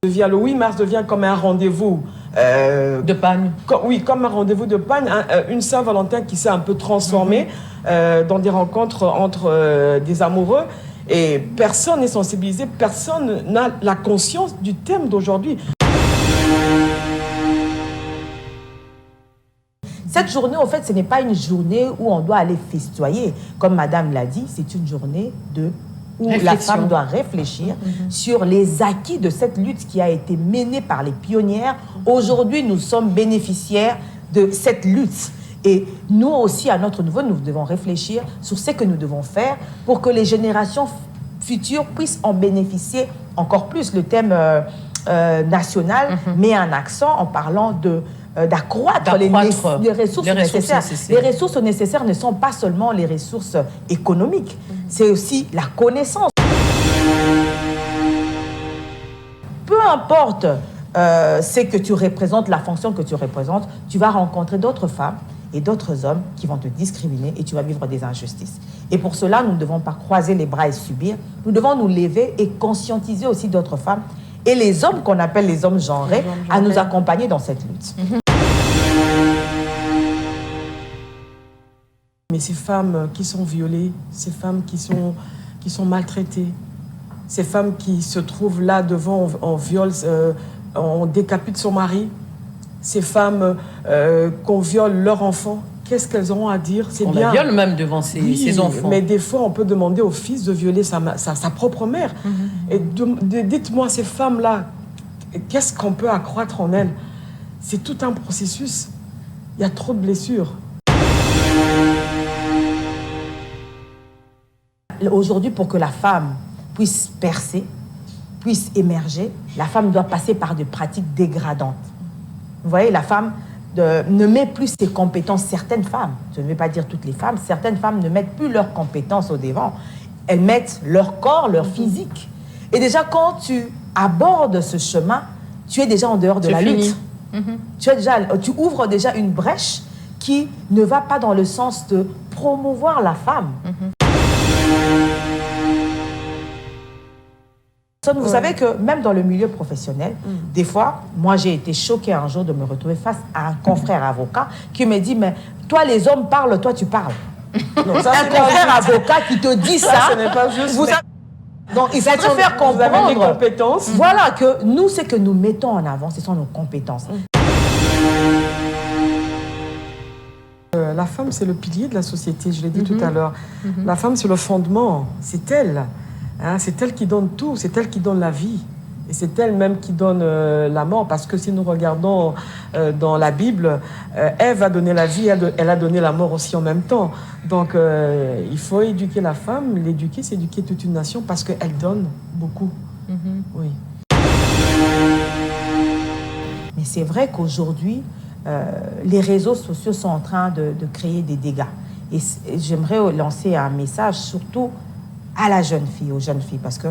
Le 8 mars devient comme un rendez-vous de panne. Oui, comme un rendez-vous de panne, une Saint-Valentin qui s'est un peu transformée dans des rencontres entre des amoureux. Et personne n'est sensibilisé, personne n'a la conscience du thème d'aujourd'hui. Cette journée, en fait, ce n'est pas une journée où on doit aller festoyer. Comme Madame l'a dit, c'est une journée où la femme doit réfléchir sur les acquis de cette lutte qui a été menée par les pionnières. Aujourd'hui, nous sommes bénéficiaires de cette lutte. Et nous aussi, à notre niveau, nous devons réfléchir sur ce que nous devons faire pour que les générations futures puissent en bénéficier encore plus. Le thème national met un accent en parlant d'accroître les ressources nécessaires. Les ressources nécessaires ne sont pas seulement les ressources économiques, c'est aussi la connaissance. Peu importe ce que tu représentes, la fonction que tu représentes, tu vas rencontrer d'autres femmes et d'autres hommes qui vont te discriminer et tu vas vivre des injustices. Et pour cela, nous ne devons pas croiser les bras et subir. Nous devons nous lever et conscientiser aussi d'autres femmes et les hommes qu'on appelle les hommes genrés à nous accompagner dans cette lutte. Mais ces femmes qui sont violées, ces femmes qui sont maltraitées, ces femmes qui se trouvent là devant, on viole, on décapite son mari, ces femmes qu'on viole leurs enfants, qu'est-ce qu'elles auront à dire? C'est bien. On la viole même devant ses enfants. Mais des fois, on peut demander au fils de violer sa propre mère. Et dites-moi, ces femmes-là, qu'est-ce qu'on peut accroître en elles? C'est tout un processus. Il y a trop de blessures. Aujourd'hui, pour que la femme puisse percer, puisse émerger, la femme doit passer par des pratiques dégradantes. Vous voyez, la femme ne met plus ses compétences. Certaines femmes, je ne vais pas dire toutes les femmes, certaines femmes ne mettent plus leurs compétences au devant. Elles mettent leur corps, leur physique. Et déjà, quand tu abordes ce chemin, tu es déjà en dehors de la lutte. Tu ouvres déjà une brèche qui ne va pas dans le sens de promouvoir la femme. Vous savez que même dans le milieu professionnel, des fois, moi j'ai été choquée un jour de me retrouver face à un confrère avocat qui me dit « Mais toi les hommes parlent, toi tu parles ». Un confrère avocat qui te dit ça, ce n'est pas juste. Donc il faut te faire comprendre des compétences. Voilà, que nous, ce que nous mettons en avant, ce sont nos compétences. La femme, c'est le pilier de la société, je l'ai dit tout à l'heure. La femme, c'est le fondement, c'est elle. Hein, c'est elle qui donne tout, c'est elle qui donne la vie. Et c'est elle même qui donne la mort. Parce que si nous regardons dans la Bible, Ève a donné la vie, elle a donné la mort aussi en même temps. Donc il faut éduquer la femme. L'éduquer, c'est éduquer toute une nation parce qu'elle donne beaucoup. Oui. Mais c'est vrai qu'aujourd'hui, les réseaux sociaux sont en train de créer des dégâts. Et j'aimerais lancer un message surtout à la jeune fille, aux jeunes filles, parce que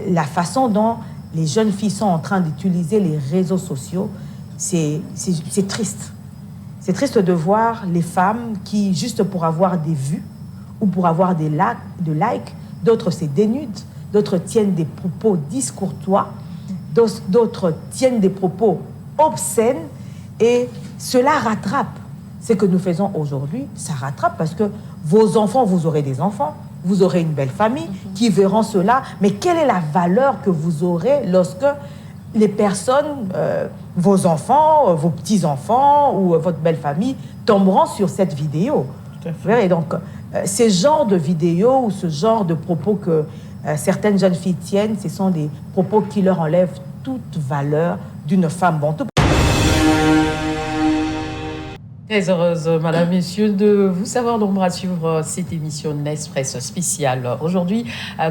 la façon dont les jeunes filles sont en train d'utiliser les réseaux sociaux, c'est triste. C'est triste de voir les femmes qui, juste pour avoir des vues ou pour avoir des likes, d'autres se dénudent, d'autres tiennent des propos discourtois, d'autres tiennent des propos obscènes, et cela rattrape. Ce que nous faisons aujourd'hui, ça rattrape parce que vos enfants, vous aurez des enfants, vous aurez une belle famille qui verront cela. Mais quelle est la valeur que vous aurez lorsque les personnes, vos enfants, vos petits-enfants ou votre belle famille tomberont sur cette vidéo? Tout à fait. Et donc, ces genres de vidéos ou ce genre de propos que certaines jeunes filles tiennent, ce sont des propos qui leur enlèvent toute valeur d'une femme bantoue. Très heureuse, madame, messieurs, de vous savoir nombreux à suivre cette émission Nespresso spéciale. Aujourd'hui,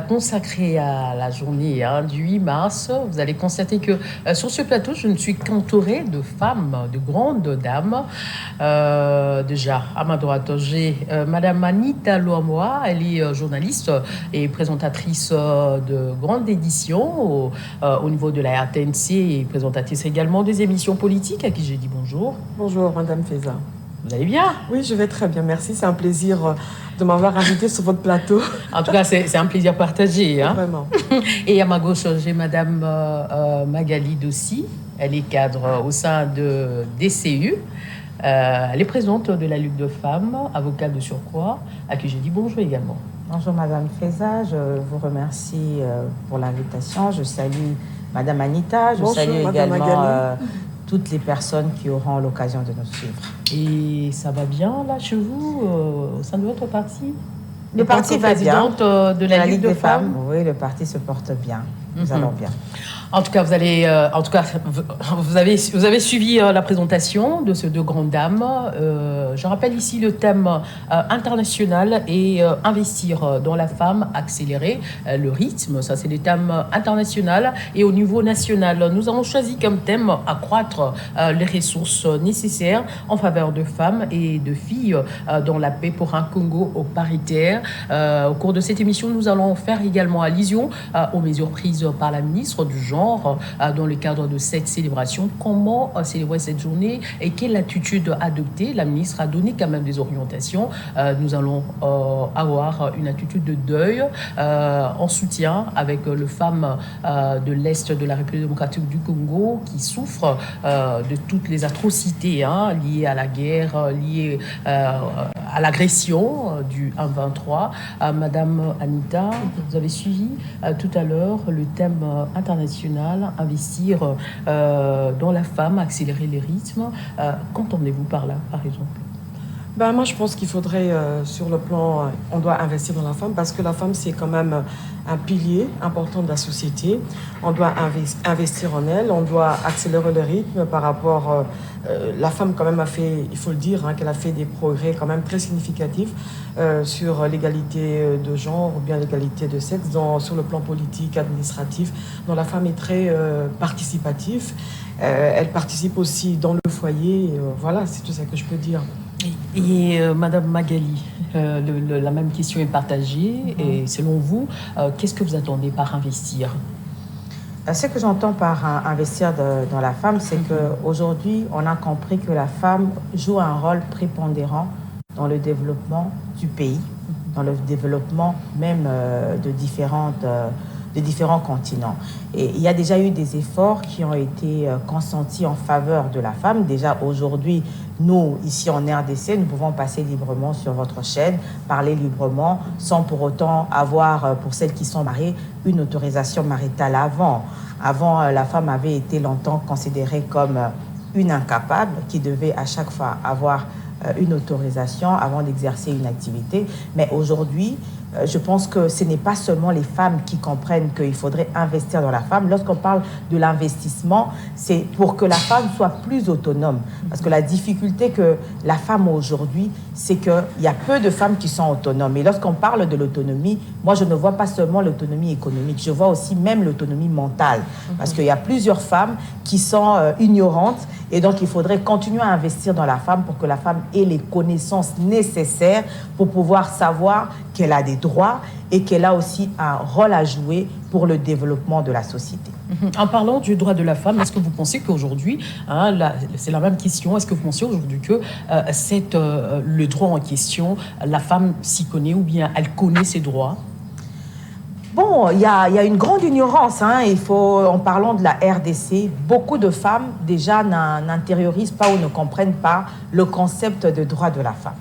consacrée à la journée du 8 mars, vous allez constater que sur ce plateau, je ne suis qu'entourée de femmes, de grandes dames. Déjà, à ma droite, j'ai madame Anita Loamoa. Elle est journaliste et présentatrice de grandes éditions au niveau de la RTNC et présentatrice également des émissions politiques, à qui j'ai dit bonjour. Bonjour, madame Feza. Vous allez bien? Oui, je vais très bien, merci. C'est un plaisir de m'avoir invité sur votre plateau. En tout cas, c'est un plaisir partagé. Hein? Vraiment. Et à ma gauche, j'ai Madame Magali Dossi. Elle est cadre au sein de DCU. Elle est présidente de la Ligue de femmes, avocate de surcroît, à qui j'ai dit bonjour également. Bonjour Madame Feza, je vous remercie pour l'invitation. Je salue Madame Anita, je salue également toutes les personnes qui auront l'occasion de nous suivre. Et ça va bien là chez vous, au sein de votre parti? Le parti va bien. Présidente de la Ligue de femmes. Oui, le parti se porte bien. Nous allons bien. En tout cas, vous avez suivi la présentation de ces deux grandes dames. Je rappelle ici le thème international et investir dans la femme, accélérer le rythme. Ça, c'est les thèmes internationaux. Et au niveau national, nous avons choisi comme thème accroître les ressources nécessaires en faveur de femmes et de filles dans la paix pour un Congo paritaire. Au cours de cette émission, nous allons faire également allusion aux mesures prises par la ministre du Genre dans le cadre de cette célébration. Comment célébrer cette journée et quelle attitude adopter? La ministre a donné quand même des orientations. Nous allons avoir une attitude de deuil en soutien avec les femmes de l'Est de la République démocratique du Congo qui souffrent de toutes les atrocités liées à la guerre, liées à l'agression du 1-23. Madame Anita, vous avez suivi tout à l'heure le thème international, investir dans la femme, accélérer les rythmes. Qu'entendez-vous par là, par exemple? Moi, je pense qu'il faudrait, sur le plan, on doit investir dans la femme parce que la femme, c'est quand même un pilier important de la société. On doit investir en elle, on doit accélérer le rythme par rapport... la femme, quand même, a fait, il faut le dire, qu'elle a fait des progrès quand même très significatifs sur l'égalité de genre ou bien l'égalité de sexe sur le plan politique, administratif. Donc, la femme est très participative. Elle participe aussi dans le foyer. Voilà, c'est tout ça que je peux dire. Et Madame Magali, la même question est partagée. Et selon vous, qu'est-ce que vous attendez par investir? Ce que j'entends par investir dans la femme, c'est qu'aujourd'hui, on a compris que la femme joue un rôle prépondérant dans le développement du pays, dans le développement même de différents continents. Et il y a déjà eu des efforts qui ont été consentis en faveur de la femme. Déjà aujourd'hui, nous, ici en RDC, nous pouvons passer librement sur votre chaîne, parler librement, sans pour autant avoir, pour celles qui sont mariées, une autorisation maritale avant. Avant, la femme avait été longtemps considérée comme une incapable qui devait à chaque fois avoir une autorisation avant d'exercer une activité. Mais aujourd'hui, je pense que ce n'est pas seulement les femmes qui comprennent qu'il faudrait investir dans la femme. Lorsqu'on parle de l'investissement, c'est pour que la femme soit plus autonome. Parce que la difficulté que la femme a aujourd'hui, c'est qu'il y a peu de femmes qui sont autonomes. Et lorsqu'on parle de l'autonomie, moi, je ne vois pas seulement l'autonomie économique, je vois aussi même l'autonomie mentale. Parce qu'il y a plusieurs femmes qui sont ignorantes. Et donc, il faudrait continuer à investir dans la femme pour que la femme ait les connaissances nécessaires pour pouvoir savoir qu'elle a des droits et qu'elle a aussi un rôle à jouer pour le développement de la société. En parlant du droit de la femme, est-ce que vous pensez qu'aujourd'hui, c'est la même question, est-ce que vous pensez aujourd'hui que le droit en question, la femme s'y connaît ou bien elle connaît ses droits? Bon, il y a une grande ignorance. En parlant de la RDC, beaucoup de femmes déjà n'intériorisent pas ou ne comprennent pas le concept de droit de la femme.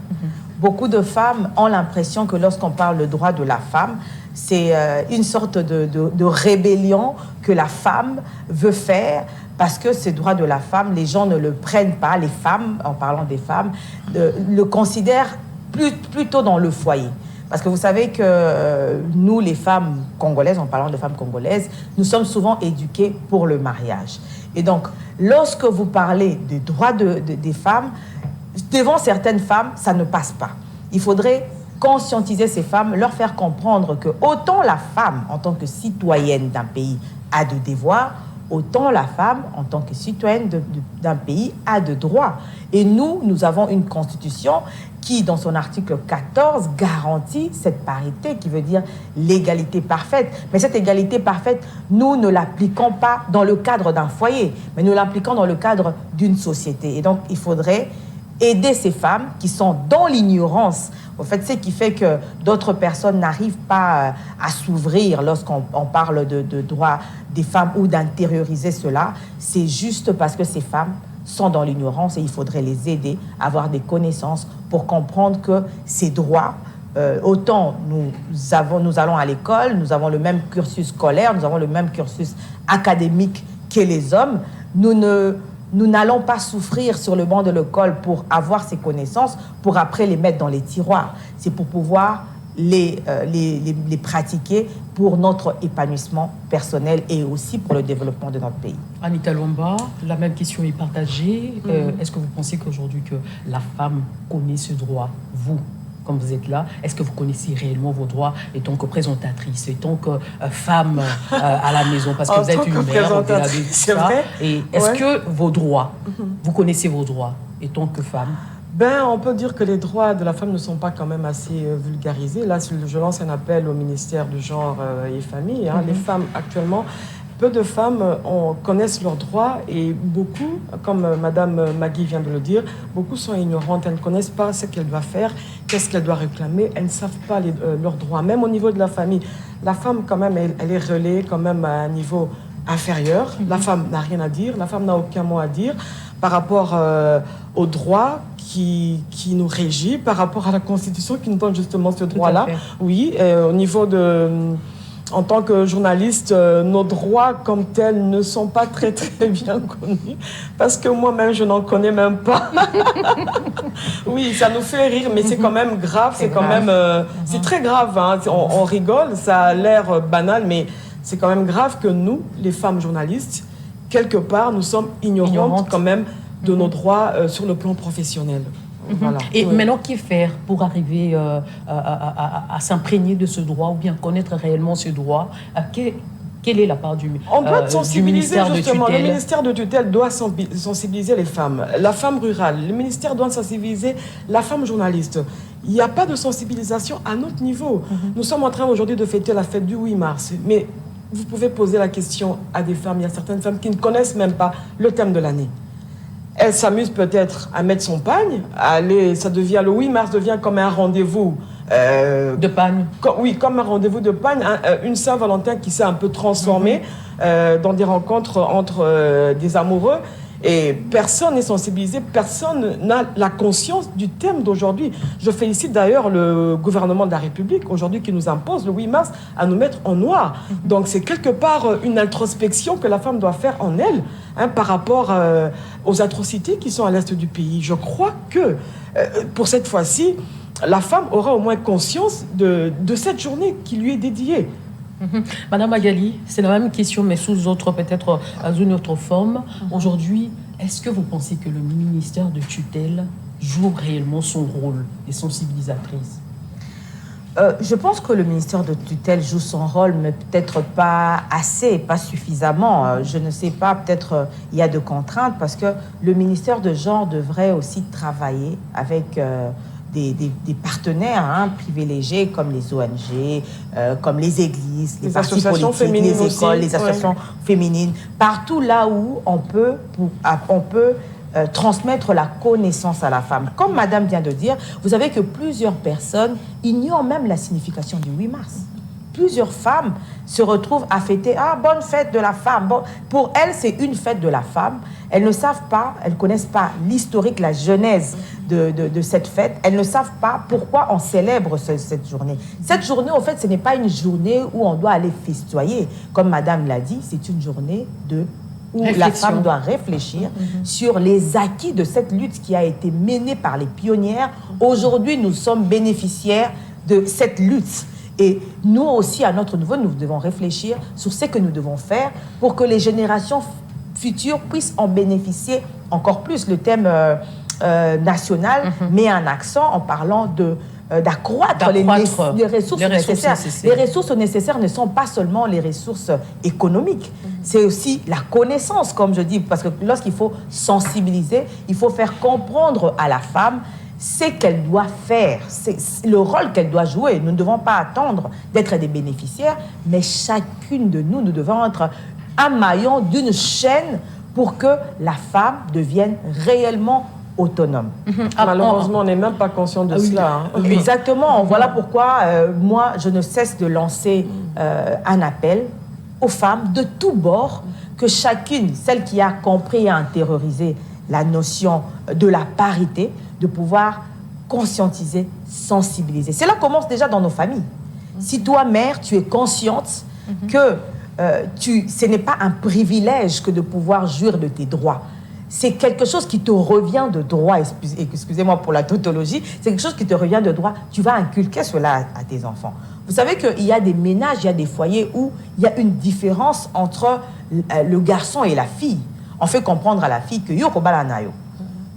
Beaucoup de femmes ont l'impression que lorsqu'on parle de droit de la femme, c'est une sorte de rébellion que la femme veut faire parce que ces droits de la femme, les gens ne le prennent pas. Les femmes, en parlant des femmes, le considèrent plutôt dans le foyer. Parce que vous savez que nous, les femmes congolaises, en parlant de femmes congolaises, nous sommes souvent éduquées pour le mariage. Et donc, lorsque vous parlez des droits des femmes, devant certaines femmes, ça ne passe pas. Il faudrait conscientiser ces femmes, leur faire comprendre que autant la femme, en tant que citoyenne d'un pays, a de devoirs, autant la femme, en tant que citoyenne d'un pays, a de droits. Et nous avons une constitution qui, dans son article 14, garantit cette parité, qui veut dire l'égalité parfaite. Mais cette égalité parfaite, nous ne l'appliquons pas dans le cadre d'un foyer, mais nous l'appliquons dans le cadre d'une société. Et donc, il faudrait aider ces femmes qui sont dans l'ignorance. En fait, ce qui fait que d'autres personnes n'arrivent pas à s'ouvrir lorsqu'on parle de droits des femmes ou d'intérioriser cela. C'est juste parce que ces femmes sont dans l'ignorance et il faudrait les aider à avoir des connaissances pour comprendre que ces droits, autant nous allons à l'école, nous avons le même cursus scolaire, nous avons le même cursus académique que les hommes, nous n'allons pas souffrir sur le banc de l'école pour avoir ces connaissances, pour après les mettre dans les tiroirs. C'est pour pouvoir les pratiquer pour notre épanouissement personnel et aussi pour le développement de notre pays. Anita Lomba, la même question est partagée. Est-ce que vous pensez qu'aujourd'hui que la femme connaît ce droit, vous, comme vous êtes là, est-ce que vous connaissez réellement vos droits et tant que présentatrice, et tant que femme à la maison, parce que vous êtes une mère, au-delà de tout ça. Et est-ce que vos droits, vous connaissez vos droits et tant que femme? On peut dire que les droits de la femme ne sont pas quand même assez vulgarisés. Là, je lance un appel au ministère du Genre et Famille. Les femmes, actuellement, peu de femmes connaissent leurs droits et beaucoup, comme Madame Magui vient de le dire, beaucoup sont ignorantes. Elles ne connaissent pas ce qu'elles doivent faire, qu'est-ce qu'elles doivent réclamer. Elles ne savent pas leurs droits. Même au niveau de la famille, la femme, quand même, elle est relais quand même à un niveau inférieur. La femme n'a rien à dire. La femme n'a aucun mot à dire par rapport aux droits qui nous régit, par rapport à la Constitution qui nous donne justement ce droit-là. Oui, au niveau de... En tant que journaliste, nos droits comme tels ne sont pas très très bien connus parce que moi-même je n'en connais même pas. Oui, ça nous fait rire, mais c'est quand même grave. C'est quand même, c'est très grave. Hein. On rigole, ça a l'air banal, mais c'est quand même grave que nous, les femmes journalistes, quelque part, nous sommes ignorantes quand même de nos droits sur le plan professionnel. Voilà. Et maintenant, que faire pour arriver à s'imprégner de ce droit ou bien connaître réellement ce droit? Quelle est la part du ministère de tutelle? On doit sensibiliser justement. Le ministère de tutelle doit sensibiliser les femmes. La femme rurale, le ministère doit sensibiliser la femme journaliste. Il n'y a pas de sensibilisation à notre niveau. Nous sommes en train aujourd'hui de fêter la fête du 8 mars. Mais vous pouvez poser la question à des femmes. Il y a certaines femmes qui ne connaissent même pas le thème de l'année. Elle s'amuse peut-être à mettre son pagne, ça devient, le 8 mars devient comme un rendez-vous. De pagne. Oui, comme un rendez-vous de pagne, une Saint-Valentin qui s'est un peu transformée dans des rencontres entre des amoureux. Et personne n'est sensibilisé, personne n'a la conscience du thème d'aujourd'hui. Je félicite d'ailleurs le gouvernement de la République aujourd'hui qui nous impose le 8 mars à nous mettre en noir. Donc c'est quelque part une introspection que la femme doit faire en elle par rapport aux atrocités qui sont à l'est du pays. Je crois que pour cette fois-ci, la femme aura au moins conscience de cette journée qui lui est dédiée. Madame Magali, c'est la même question, mais sous peut-être une autre forme. Aujourd'hui, est-ce que vous pensez que le ministère de tutelle joue réellement son rôle de sensibilisatrice? Je pense que le ministère de tutelle joue son rôle, mais peut-être pas assez, pas suffisamment. Je ne sais pas, peut-être il y a de contraintes, parce que le ministère de genre devrait aussi travailler avec... Des partenaires privilégiés comme les ONG, comme les églises, les partis politiques, les écoles, les associations féminines, partout là où on peut transmettre la connaissance à la femme. Comme Madame vient de dire, vous savez que plusieurs personnes ignorent même la signification du 8 mars. Plusieurs femmes se retrouvent à fêter « bonne fête de la femme ». Bon, pour elles, c'est une fête de la femme. Elles ne savent pas, elles ne connaissent pas l'historique, la genèse de cette fête. Elles ne savent pas pourquoi on célèbre cette journée. Cette journée, en fait, ce n'est pas une journée où on doit aller festoyer. Comme Madame l'a dit, c'est une journée où la femme doit réfléchir sur les acquis de cette lutte qui a été menée par les pionnières. Aujourd'hui, nous sommes bénéficiaires de cette lutte. Et nous aussi, à notre niveau, nous devons réfléchir sur ce que nous devons faire pour que les générations futures puissent en bénéficier encore plus. Le thème national met un accent en parlant d'accroître les ressources nécessaires. Les ressources nécessaires ne sont pas seulement les ressources économiques, c'est aussi la connaissance, comme je dis, parce que lorsqu'il faut sensibiliser, il faut faire comprendre à la femme ce qu'elle doit faire, c'est le rôle qu'elle doit jouer. Nous ne devons pas attendre d'être des bénéficiaires, mais chacune de nous, nous devons être un maillon d'une chaîne pour que la femme devienne réellement autonome. Malheureusement, on n'est même pas conscient de cela. Hein. Exactement. Voilà pourquoi moi, je ne cesse de lancer un appel aux femmes de tous bords, que chacune, celle qui a compris et intériorisé la notion de la parité, de pouvoir conscientiser, sensibiliser. Cela commence déjà dans nos familles. Si toi, mère, tu es consciente que ce n'est pas un privilège que de pouvoir jouir de tes droits, c'est quelque chose qui te revient de droit, excusez-moi pour la tautologie, c'est quelque chose qui te revient de droit, tu vas inculquer cela à tes enfants. Vous savez qu'il y a des ménages, il y a des foyers où il y a une différence entre le garçon et la fille. On fait comprendre à la fille que yo kobala na yo.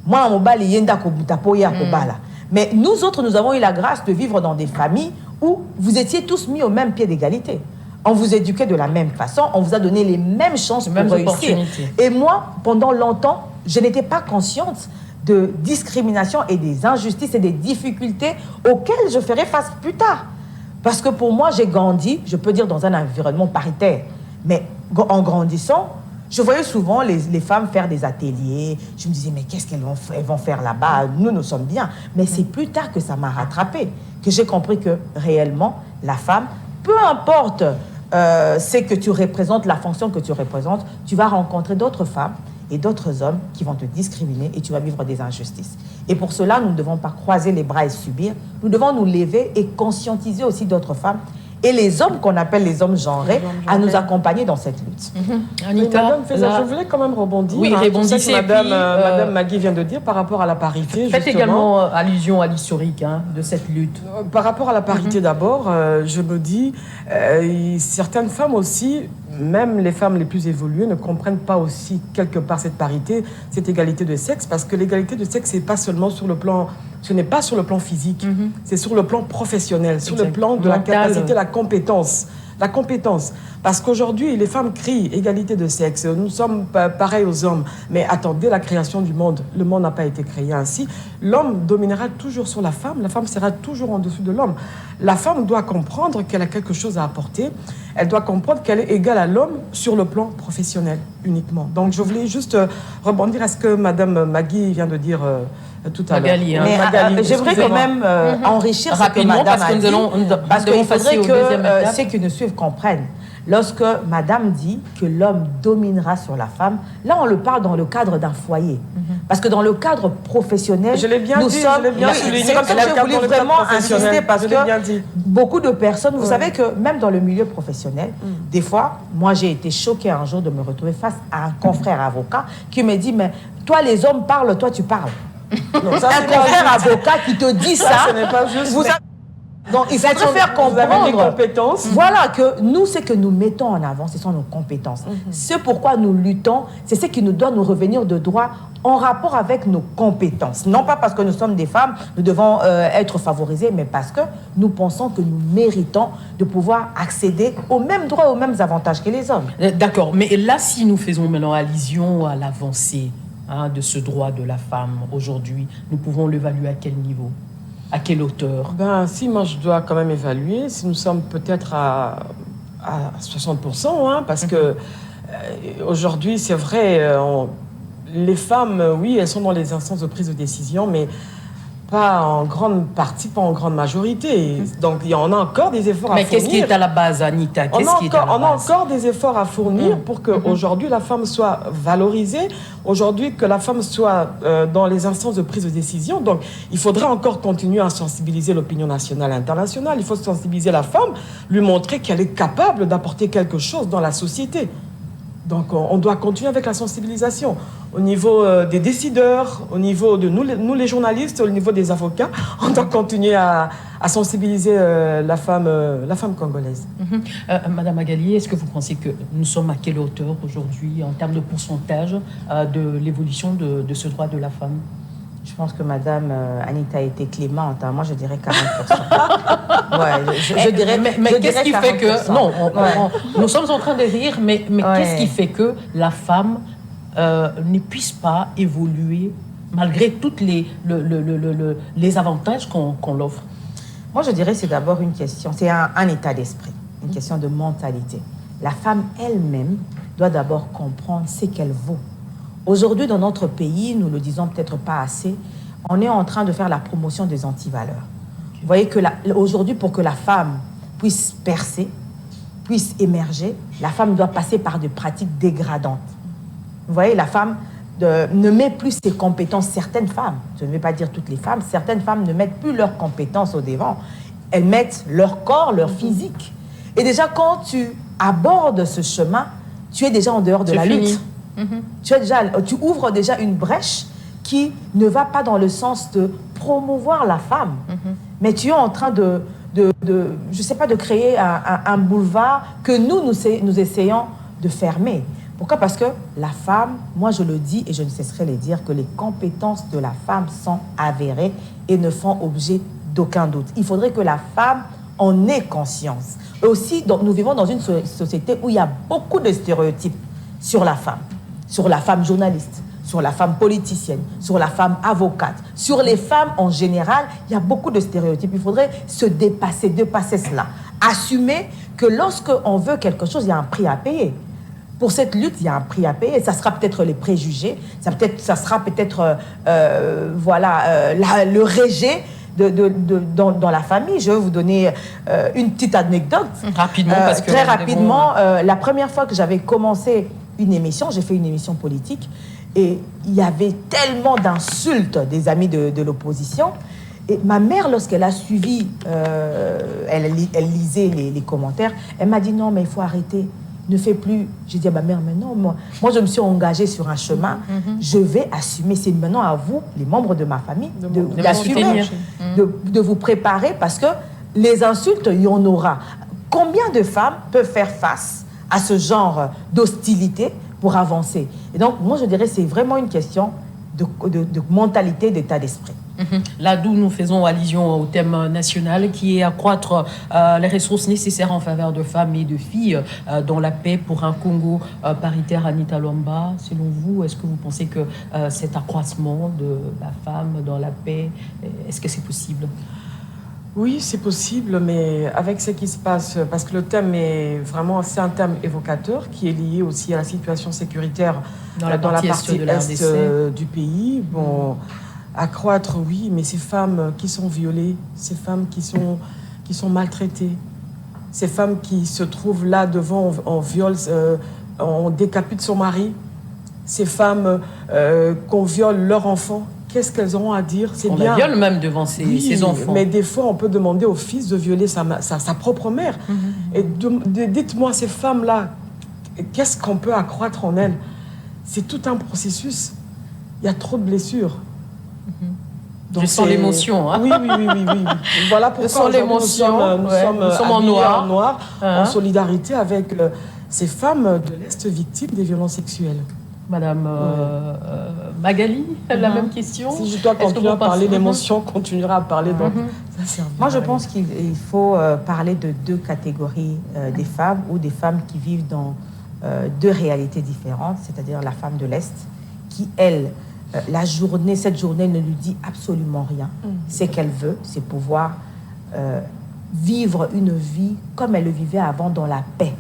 Moi, mon bal yenda kobutapo ya kobala. Mais nous autres, nous avons eu la grâce de vivre dans des familles où vous étiez tous mis au même pied d'égalité. On vous éduquait de la même façon, on vous a donné les mêmes chances pour réussir. Et moi, pendant longtemps, je n'étais pas consciente de discrimination et des injustices et des difficultés auxquelles je ferai face plus tard. Parce que pour moi, j'ai grandi, je peux dire, dans un environnement paritaire. Mais en grandissant, je voyais souvent les femmes faire des ateliers. Je me disais, mais qu'est-ce qu'elles vont faire là-bas? Nous sommes bien. Mais c'est plus tard que ça m'a rattrapée, que j'ai compris que réellement, la femme, peu importe c'est que tu représentes, la fonction que tu représentes, tu vas rencontrer d'autres femmes et d'autres hommes qui vont te discriminer et tu vas vivre des injustices. Et pour cela, nous ne devons pas croiser les bras et subir. Nous devons nous lever et conscientiser aussi d'autres femmes et les hommes qu'on appelle les hommes genrés à nous accompagner dans cette lutte. Anita, Madame Feza, je voulais quand même rebondir. Oui, rebondissez. Madame Magui vient de dire par rapport à la parité. Faites également allusion à l'historique de cette lutte. Par rapport à la parité d'abord, je me dis, certaines femmes aussi, même les femmes les plus évoluées, ne comprennent pas aussi quelque part cette parité, cette égalité de sexe, parce que l'égalité de sexe, ce n'est pas sur le plan physique, c'est sur le plan professionnel, sur le plan de la capacité, la compétence. La compétence. Parce qu'aujourd'hui, les femmes crient égalité de sexe. Nous sommes pareils aux hommes. Mais attendez, la création du monde, le monde n'a pas été créé ainsi. L'homme dominera toujours sur la femme sera toujours en dessous de l'homme. La femme doit comprendre qu'elle a quelque chose à apporter. Elle doit comprendre qu'elle est égale à l'homme sur le plan professionnel uniquement. Donc je voulais juste rebondir à ce que Madame Magui vient de dire tout à l'heure. Mais j'aimerais quand même enrichir ce que Madame a dit, parce qu'il faudrait que ceux qui nous suivent comprennent. Lorsque Madame dit que l'homme dominera sur la femme, là on le parle dans le cadre d'un foyer. Parce que dans le cadre professionnel, je l'ai bien dit, c'est comme ça que je voulais vraiment insister, parce que beaucoup de personnes, vous savez que même dans le milieu professionnel, des fois, moi j'ai été choquée un jour de me retrouver face à un confrère avocat qui me dit, mais toi les hommes parlent, toi tu parles. Non, ça, un confrère avocat qui te dit ça, ce n'est pas juste. Donc, il faudrait faire comprendre, des compétences. Voilà, que nous, ce que nous mettons en avant, ce sont nos compétences. Ce pourquoi nous luttons, c'est ce qui nous doit nous revenir de droit en rapport avec nos compétences. Non pas parce que nous sommes des femmes, nous devons être favorisées, mais parce que nous pensons que nous méritons de pouvoir accéder aux mêmes droits, aux mêmes avantages que les hommes. D'accord, mais là, si nous faisons maintenant allusion à l'avancée de ce droit de la femme aujourd'hui, nous pouvons l'évaluer à quel niveau ? À quelle hauteur? Si moi je dois quand même évaluer, si nous sommes peut-être à 60%, parce que aujourd'hui c'est vrai, les femmes, oui, elles sont dans les instances de prise de décision, mais pas en grande partie, pas en grande majorité. Donc il y en a encore des efforts à fournir. Mais qu'est-ce qui est à la base, Anita? On a encore des efforts à fournir pour qu'aujourd'hui la femme soit valorisée, aujourd'hui que la femme soit dans les instances de prise de décision. Donc il faudrait encore continuer à sensibiliser l'opinion nationale et internationale. Il faut sensibiliser la femme, lui montrer qu'elle est capable d'apporter quelque chose dans la société. Donc on doit continuer avec la sensibilisation au niveau des décideurs, au niveau de nous les journalistes, au niveau des avocats. On doit continuer à sensibiliser la femme congolaise. Madame Magali, est-ce que vous pensez que nous sommes à quelle hauteur aujourd'hui en termes de pourcentage de l'évolution de ce droit de la femme? Je pense que Madame Anita a été clémente. Moi, je dirais 40%. Ouais, je dirais. Mais qu'est-ce qui fait que non, nous sommes en train de rire, mais qu'est-ce qui fait que la femme ne puisse pas évoluer malgré toutes les avantages qu'on l'offre? Moi, je dirais que c'est d'abord une question, c'est un état d'esprit, une question de mentalité. La femme elle-même doit d'abord comprendre ce qu'elle vaut. Aujourd'hui, dans notre pays, nous le disons peut-être pas assez, on est en train de faire la promotion des antivaleurs. Vous voyez que aujourd'hui, pour que la femme puisse percer, puisse émerger, la femme doit passer par des pratiques dégradantes. Vous voyez, la femme ne met plus ses compétences, certaines femmes, je ne vais pas dire toutes les femmes, certaines femmes ne mettent plus leurs compétences au devant. Elles mettent leur corps, leur physique. Et déjà, quand tu abordes ce chemin, tu es déjà en dehors de la lutte. Tu ouvres déjà une brèche qui ne va pas dans le sens de promouvoir la femme, mais tu es en train je sais pas, de créer un boulevard que nous essayons de fermer. Pourquoi? Parce que la femme, moi je le dis et je ne cesserai de le dire, que les compétences de la femme sont avérées et ne font objet d'aucun doute. Il faudrait que la femme en ait conscience. Et aussi, nous vivons dans une société où il y a beaucoup de stéréotypes sur la femme journaliste, sur la femme politicienne, sur la femme avocate, sur les femmes en général. Il y a beaucoup de stéréotypes. Il faudrait se dépasser cela. Assumer que lorsqu'on veut quelque chose, il y a un prix à payer. Pour cette lutte, il y a un prix à payer. Ça sera peut-être les préjugés, ça sera peut-être le rejet dans la famille. Je vais vous donner une petite anecdote. Rapidement, parce que... Très rapidement, la première fois que j'avais commencé une émission, j'ai fait une émission politique, et il y avait tellement d'insultes des amis de l'opposition. Et ma mère, lorsqu'elle a suivi, elle lisait les commentaires, elle m'a dit non, mais il faut arrêter. Ne fais plus. J'ai dit à ma mère, mais non, moi je me suis engagée sur un chemin, je vais assumer. C'est maintenant à vous, les membres de ma famille, d'assumer, de vous préparer, parce que les insultes, il y en aura. Combien de femmes peuvent faire face à ce genre d'hostilité pour avancer? Et donc, moi je dirais, c'est vraiment une question de mentalité, d'état d'esprit. Là d'où nous faisons allusion au thème national qui est accroître les ressources nécessaires en faveur de femmes et de filles dans la paix pour un Congo paritaire. Anita Lwamba, selon vous, est-ce que vous pensez que cet accroissement de la femme dans la paix, est-ce que c'est possible? Oui, c'est possible, mais avec ce qui se passe, parce que le thème est vraiment, c'est un thème évocateur qui est lié aussi à la situation sécuritaire dans la partie est du pays. Bon, accroître, oui, mais ces femmes qui sont violées, ces femmes qui sont maltraitées, ces femmes qui se trouvent là devant, on viole, on décapite son mari, ces femmes qu'on viole leur enfant. Qu'est-ce qu'elles auront à dire? C'est bien. On la viole même devant ses enfants. Mais des fois, on peut demander au fils de violer sa propre mère. Et dites-moi, ces femmes-là, qu'est-ce qu'on peut accroître en elles? C'est tout un processus. Il y a trop de blessures. Donc je sens l'émotion. Hein? Oui. Voilà pourquoi nous sommes en noir, en solidarité avec ces femmes de l'Est victimes des violences sexuelles. Madame Magali, la même question. Si je dois continuer à parler d'émotion, on continuera à parler donc. Moi, je pense qu'il faut parler de deux catégories des femmes, ou des femmes qui vivent dans deux réalités différentes, c'est-à-dire la femme de l'Est, qui, elle, cette journée ne lui dit absolument rien. Ce qu'elle veut, c'est pouvoir vivre une vie comme elle le vivait avant, dans la paix.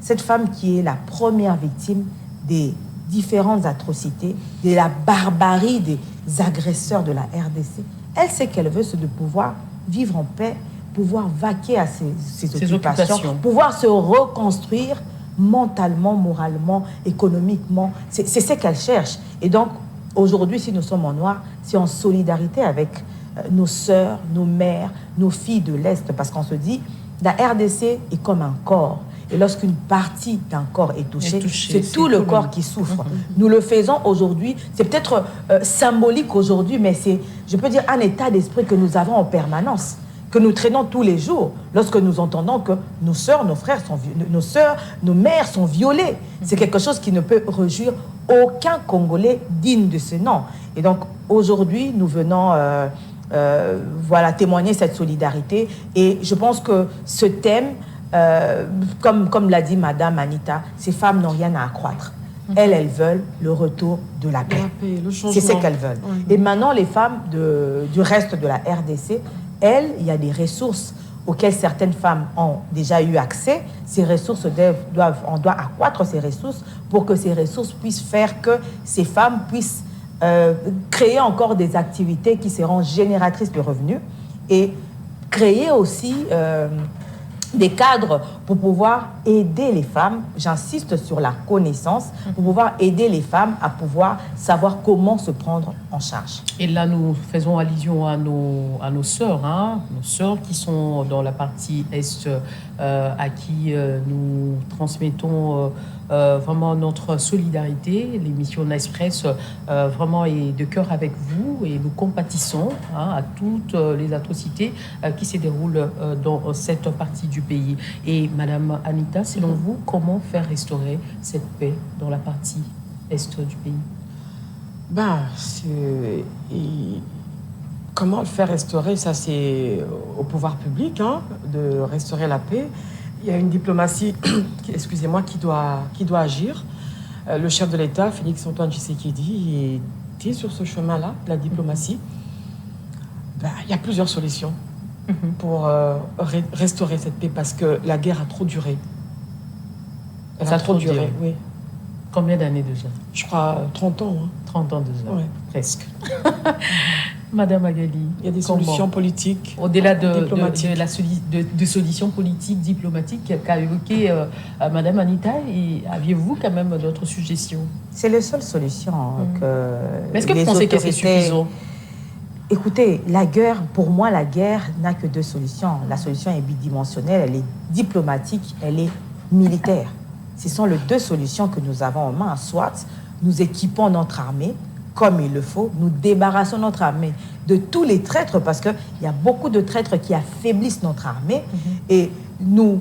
Cette femme qui est la première victime des différentes atrocités, de la barbarie des agresseurs de la RDC. Elle sait qu'elle veut, c'est de pouvoir vivre en paix, pouvoir vaquer à ses occupations, pouvoir se reconstruire mentalement, moralement, économiquement. C'est ce qu'elle cherche. Et donc, aujourd'hui, si nous sommes en noir, c'est en solidarité avec nos sœurs, nos mères, nos filles de l'Est, parce qu'on se dit, la RDC est comme un corps. Et lorsqu'une partie d'un corps est touchée, c'est tout le corps qui souffre. Nous le faisons aujourd'hui. C'est peut-être symbolique aujourd'hui, mais c'est, je peux dire, un état d'esprit que nous avons en permanence, que nous traînons tous les jours, lorsque nous entendons que nos sœurs, nos frères, nos mères sont violées. C'est quelque chose qui ne peut réjouir aucun Congolais digne de ce nom. Et donc, aujourd'hui, nous venons témoigner cette solidarité. Et je pense que ce thème, comme l'a dit Madame Anita, ces femmes n'ont rien à accroître. Elles veulent le retour de la paix. C'est ce qu'elles veulent. Et maintenant, les femmes du reste de la RDC, elles, il y a des ressources auxquelles certaines femmes ont déjà eu accès, ces ressources on doit accroître ces ressources pour que ces ressources puissent faire que ces femmes puissent créer encore des activités qui seront génératrices de revenus et créer aussi des cadres pour pouvoir aider les femmes, j'insiste sur la connaissance, pour pouvoir aider les femmes à pouvoir savoir comment se prendre en charge. Et là, nous faisons allusion à nos sœurs, nos sœurs qui sont dans la partie Est, à qui nous transmettons vraiment notre solidarité. L'émission Nespress vraiment est de cœur avec vous et nous compatissons à toutes les atrocités qui se déroulent dans cette partie du pays. Et Madame Anita, selon vous, comment faire restaurer cette paix dans la partie Est du pays? Comment le faire restaurer, ça c'est au pouvoir public, de restaurer la paix. Il y a une diplomatie, excusez-moi, qui doit agir. Le chef de l'État, Félix-Antoine Tshisekedi, était sur ce chemin-là, la diplomatie. Il y a plusieurs solutions pour restaurer cette paix parce que la guerre a trop duré. Elle a trop duré, oui. Combien d'années déjà? Je crois 30 ans. 30 ans déjà, ouais. Presque. Madame Magali. Il y a des solutions politiques. Au-delà de solutions politiques, diplomatiques qu'a évoqué Madame Anita, aviez-vous quand même d'autres suggestions? C'est la seule solution que. Mais est-ce que vous pensez que c'est suffisant? Écoutez, la guerre, pour moi, la guerre n'a que deux solutions. La solution est bidimensionnelle, elle est diplomatique, elle est militaire. Ce sont les deux solutions que nous avons en main. Soit nous équipons notre armée comme il le faut, nous débarrassons notre armée de tous les traîtres, parce qu'il y a beaucoup de traîtres qui affaiblissent notre armée, et nous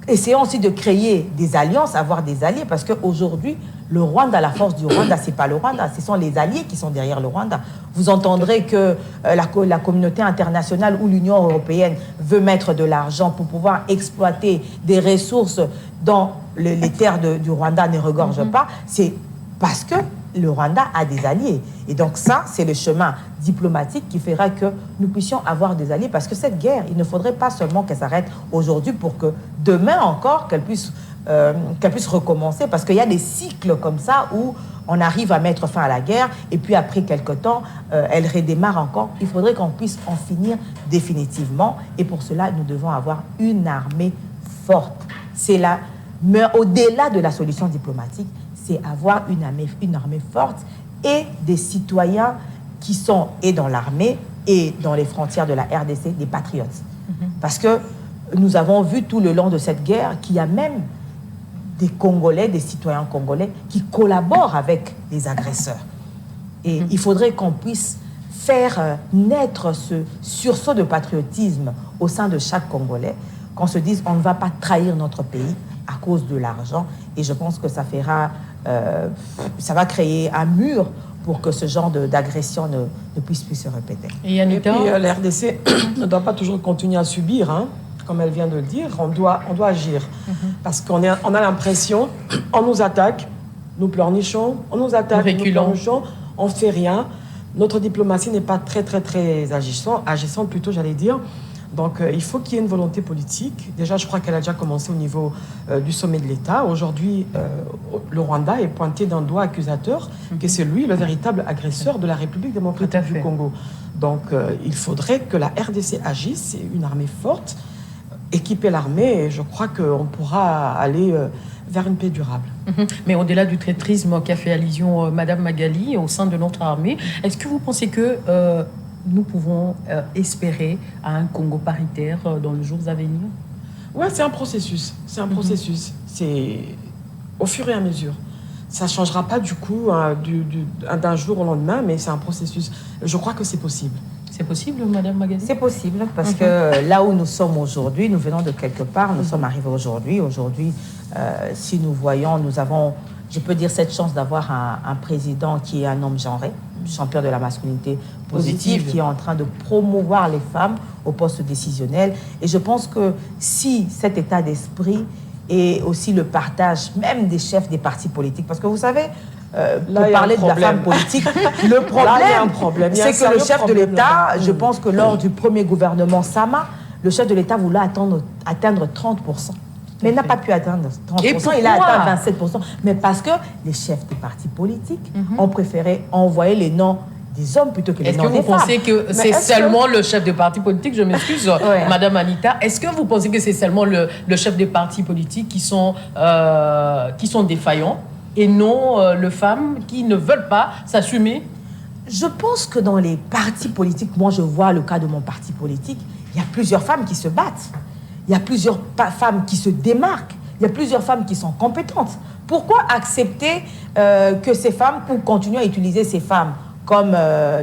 essayons aussi de créer des alliances, avoir des alliés, parce qu'aujourd'hui, le Rwanda, la force du Rwanda, ce n'est pas le Rwanda, ce sont les alliés qui sont derrière le Rwanda. Vous entendrez que la communauté internationale ou l'Union européenne veut mettre de l'argent pour pouvoir exploiter des ressources dont les terres du Rwanda ne regorgent pas. C'est parce que le Rwanda a des alliés. Et donc ça, c'est le chemin diplomatique qui fera que nous puissions avoir des alliés. Parce que cette guerre, il ne faudrait pas seulement qu'elle s'arrête aujourd'hui pour que demain encore, qu'elle puisse recommencer. Parce qu'il y a des cycles comme ça où on arrive à mettre fin à la guerre et puis après quelque temps, elle redémarre encore. Il faudrait qu'on puisse en finir définitivement. Et pour cela, nous devons avoir une armée forte. C'est là, mais au-delà de la solution diplomatique, c'est avoir une armée forte et des citoyens qui sont et dans l'armée et dans les frontières de la RDC, des patriotes. Parce que nous avons vu tout le long de cette guerre qu'il y a même des Congolais, des citoyens congolais qui collaborent avec les agresseurs. Et il faudrait qu'on puisse faire naître ce sursaut de patriotisme au sein de chaque Congolais, qu'on se dise on ne va pas trahir notre pays à cause de l'argent. Et je pense que ça va créer un mur pour que ce genre d'agression ne puisse plus se répéter. Et puis la RDC ne doit pas toujours continuer à subir, comme elle vient de le dire. On doit agir. Parce qu'on a l'impression, on nous attaque, nous pleurnichons, on nous attaque, nous pleurnichons, on ne fait rien. Notre diplomatie n'est pas très agissante plutôt, j'allais dire. Donc, il faut qu'il y ait une volonté politique. Déjà, je crois qu'elle a déjà commencé au niveau du sommet de l'État. Aujourd'hui, le Rwanda est pointé d'un doigt accusateur que c'est lui le véritable agresseur de la République démocratique du Congo. Donc, il faudrait que la RDC agisse, c'est une armée forte, équiper l'armée, et je crois qu'on pourra aller vers une paix durable. Mais au-delà du traîtrisme qu'a fait allusion Madame Magali au sein de notre armée, est-ce que vous pensez que nous pouvons espérer à un Congo paritaire dans les jours à venir? Oui, c'est un processus. C'est un processus. C'est au fur et à mesure. Ça ne changera pas du coup d'un jour au lendemain, mais c'est un processus. Je crois que c'est possible. C'est possible, Madame Magali? C'est possible, parce que là où nous sommes aujourd'hui, nous venons de quelque part, nous sommes arrivés aujourd'hui. Aujourd'hui, si nous voyons, nous avons, je peux dire, cette chance d'avoir un président qui est un homme genré, champion de la masculinité positive, qui est en train de promouvoir les femmes au poste décisionnel. Et je pense que si cet état d'esprit et aussi le partage même des chefs des partis politiques, parce que vous savez, pour parler de la femme politique, le problème, c'est que le chef de l'État, je pense que lors du premier gouvernement Sama, le chef de l'État voulait atteindre 30%. Mais il n'a pas pu atteindre 30%, il a atteint 27%. Mais parce que les chefs des partis politiques ont préféré envoyer les noms des hommes plutôt que les noms des femmes. Est-ce que vous pensez que c'est seulement le chef de parti politique, je m'excuse, Madame Anita, est-ce que vous pensez que c'est seulement le chef des partis politiques qui sont défaillants et non les femmes qui ne veulent pas s'assumer? Je pense que dans les partis politiques, moi je vois le cas de mon parti politique, il y a plusieurs femmes qui se battent. Il y a plusieurs femmes qui se démarquent. Il y a plusieurs femmes qui sont compétentes. Pourquoi accepter que ces femmes, ou continuer à utiliser ces femmes comme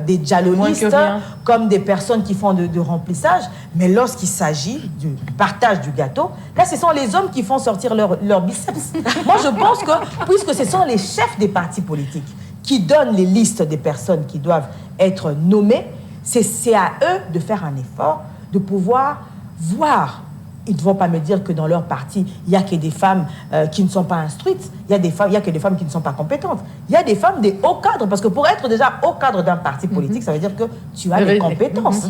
des dialoguistes, comme des personnes qui font de remplissage, mais lorsqu'il s'agit du partage du gâteau, là, ce sont les hommes qui font sortir leur biceps. Moi, je pense que, puisque ce sont les chefs des partis politiques qui donnent les listes des personnes qui doivent être nommées, c'est à eux de faire un effort, de pouvoir voir. Ils ne vont pas me dire que dans leur parti, il n'y a que des femmes qui ne sont pas instruites, il y a que des femmes qui ne sont pas compétentes. Il y a des femmes des hauts cadres, parce que pour être déjà haut cadre d'un parti politique, ça veut dire que tu as des compétences.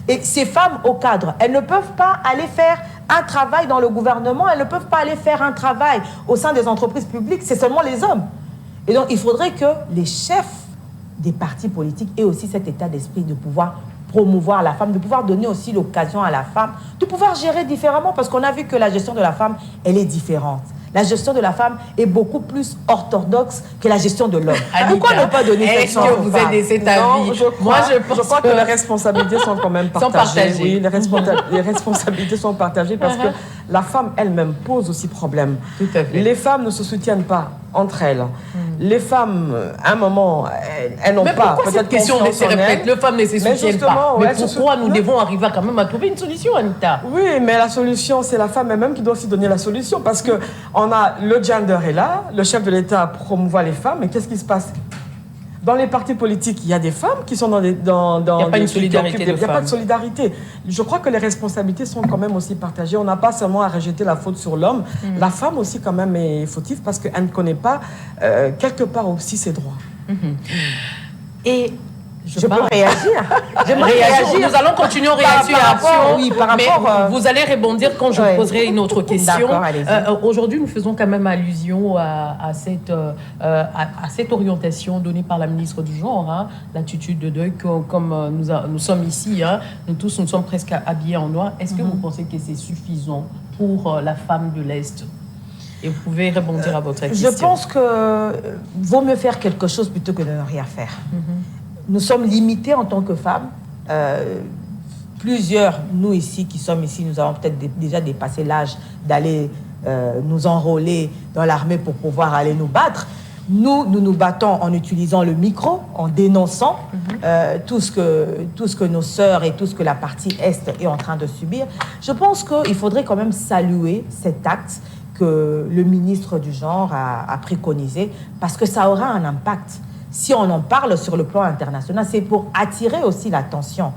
Et ces femmes hauts cadres, elles ne peuvent pas aller faire un travail dans le gouvernement, elles ne peuvent pas aller faire un travail au sein des entreprises publiques, c'est seulement les hommes. Et donc, il faudrait que les chefs des partis politiques aient aussi cet état d'esprit de pouvoir promouvoir la femme, de pouvoir donner aussi l'occasion à la femme de pouvoir gérer différemment, parce qu'on a vu que la gestion de la femme, elle est différente. La gestion de la femme est beaucoup plus orthodoxe que la gestion de l'homme. Pourquoi ne pas donner cette chance aux femmes? Est-ce que vous êtes cet avis? Je crois que les responsabilités sont quand même partagées. Oui, les responsabilités sont partagées parce que la femme elle-même pose aussi problème. Tout à fait. Les femmes ne se soutiennent pas entre elles. Les femmes, à un moment, elles n'ont pas. Mais pourquoi cette question se répète? Les femmes ne se soutiennent pas. Mais pourquoi nous devons arriver quand même à trouver une solution, Anita? Oui, mais la solution, c'est la femme elle-même qui doit aussi donner la solution. Parce que on a le gender est là, le chef de l'État promouvoit les femmes, mais qu'est-ce qui se passe? Dans les partis politiques, il y a des femmes qui sont dans des... Il n'y a pas une solidarité de femmes. Il n'y a pas de solidarité. Je crois que les responsabilités sont quand même aussi partagées. On n'a pas seulement à rejeter la faute sur l'homme. La femme aussi quand même est fautive parce qu'elle ne connaît pas quelque part aussi ses droits. Et... Je peux réagir. Nous allons continuer à réagir mais vous allez rebondir quand je poserai une autre question. Aujourd'hui, nous faisons quand même allusion à cette orientation donnée par la ministre du Genre, l'attitude de deuil, comme nous sommes ici, nous sommes presque habillés en noir. Est-ce que vous pensez que c'est suffisant pour la femme de l'Est? Et vous pouvez répondre à votre question. Je pense que vaut mieux faire quelque chose plutôt que de ne rien faire. Nous sommes limités en tant que femmes. Plusieurs, nous ici, qui sommes ici, nous avons peut-être déjà dépassé l'âge d'aller nous enrôler dans l'armée pour pouvoir aller nous battre. Nous nous battons en utilisant le micro, en dénonçant tout ce que nos sœurs et tout ce que la partie Est est en train de subir. Je pense qu'il faudrait quand même saluer cet acte que le ministre du Genre a préconisé, parce que ça aura un impact. Si on en parle sur le plan international, c'est pour attirer aussi l'attention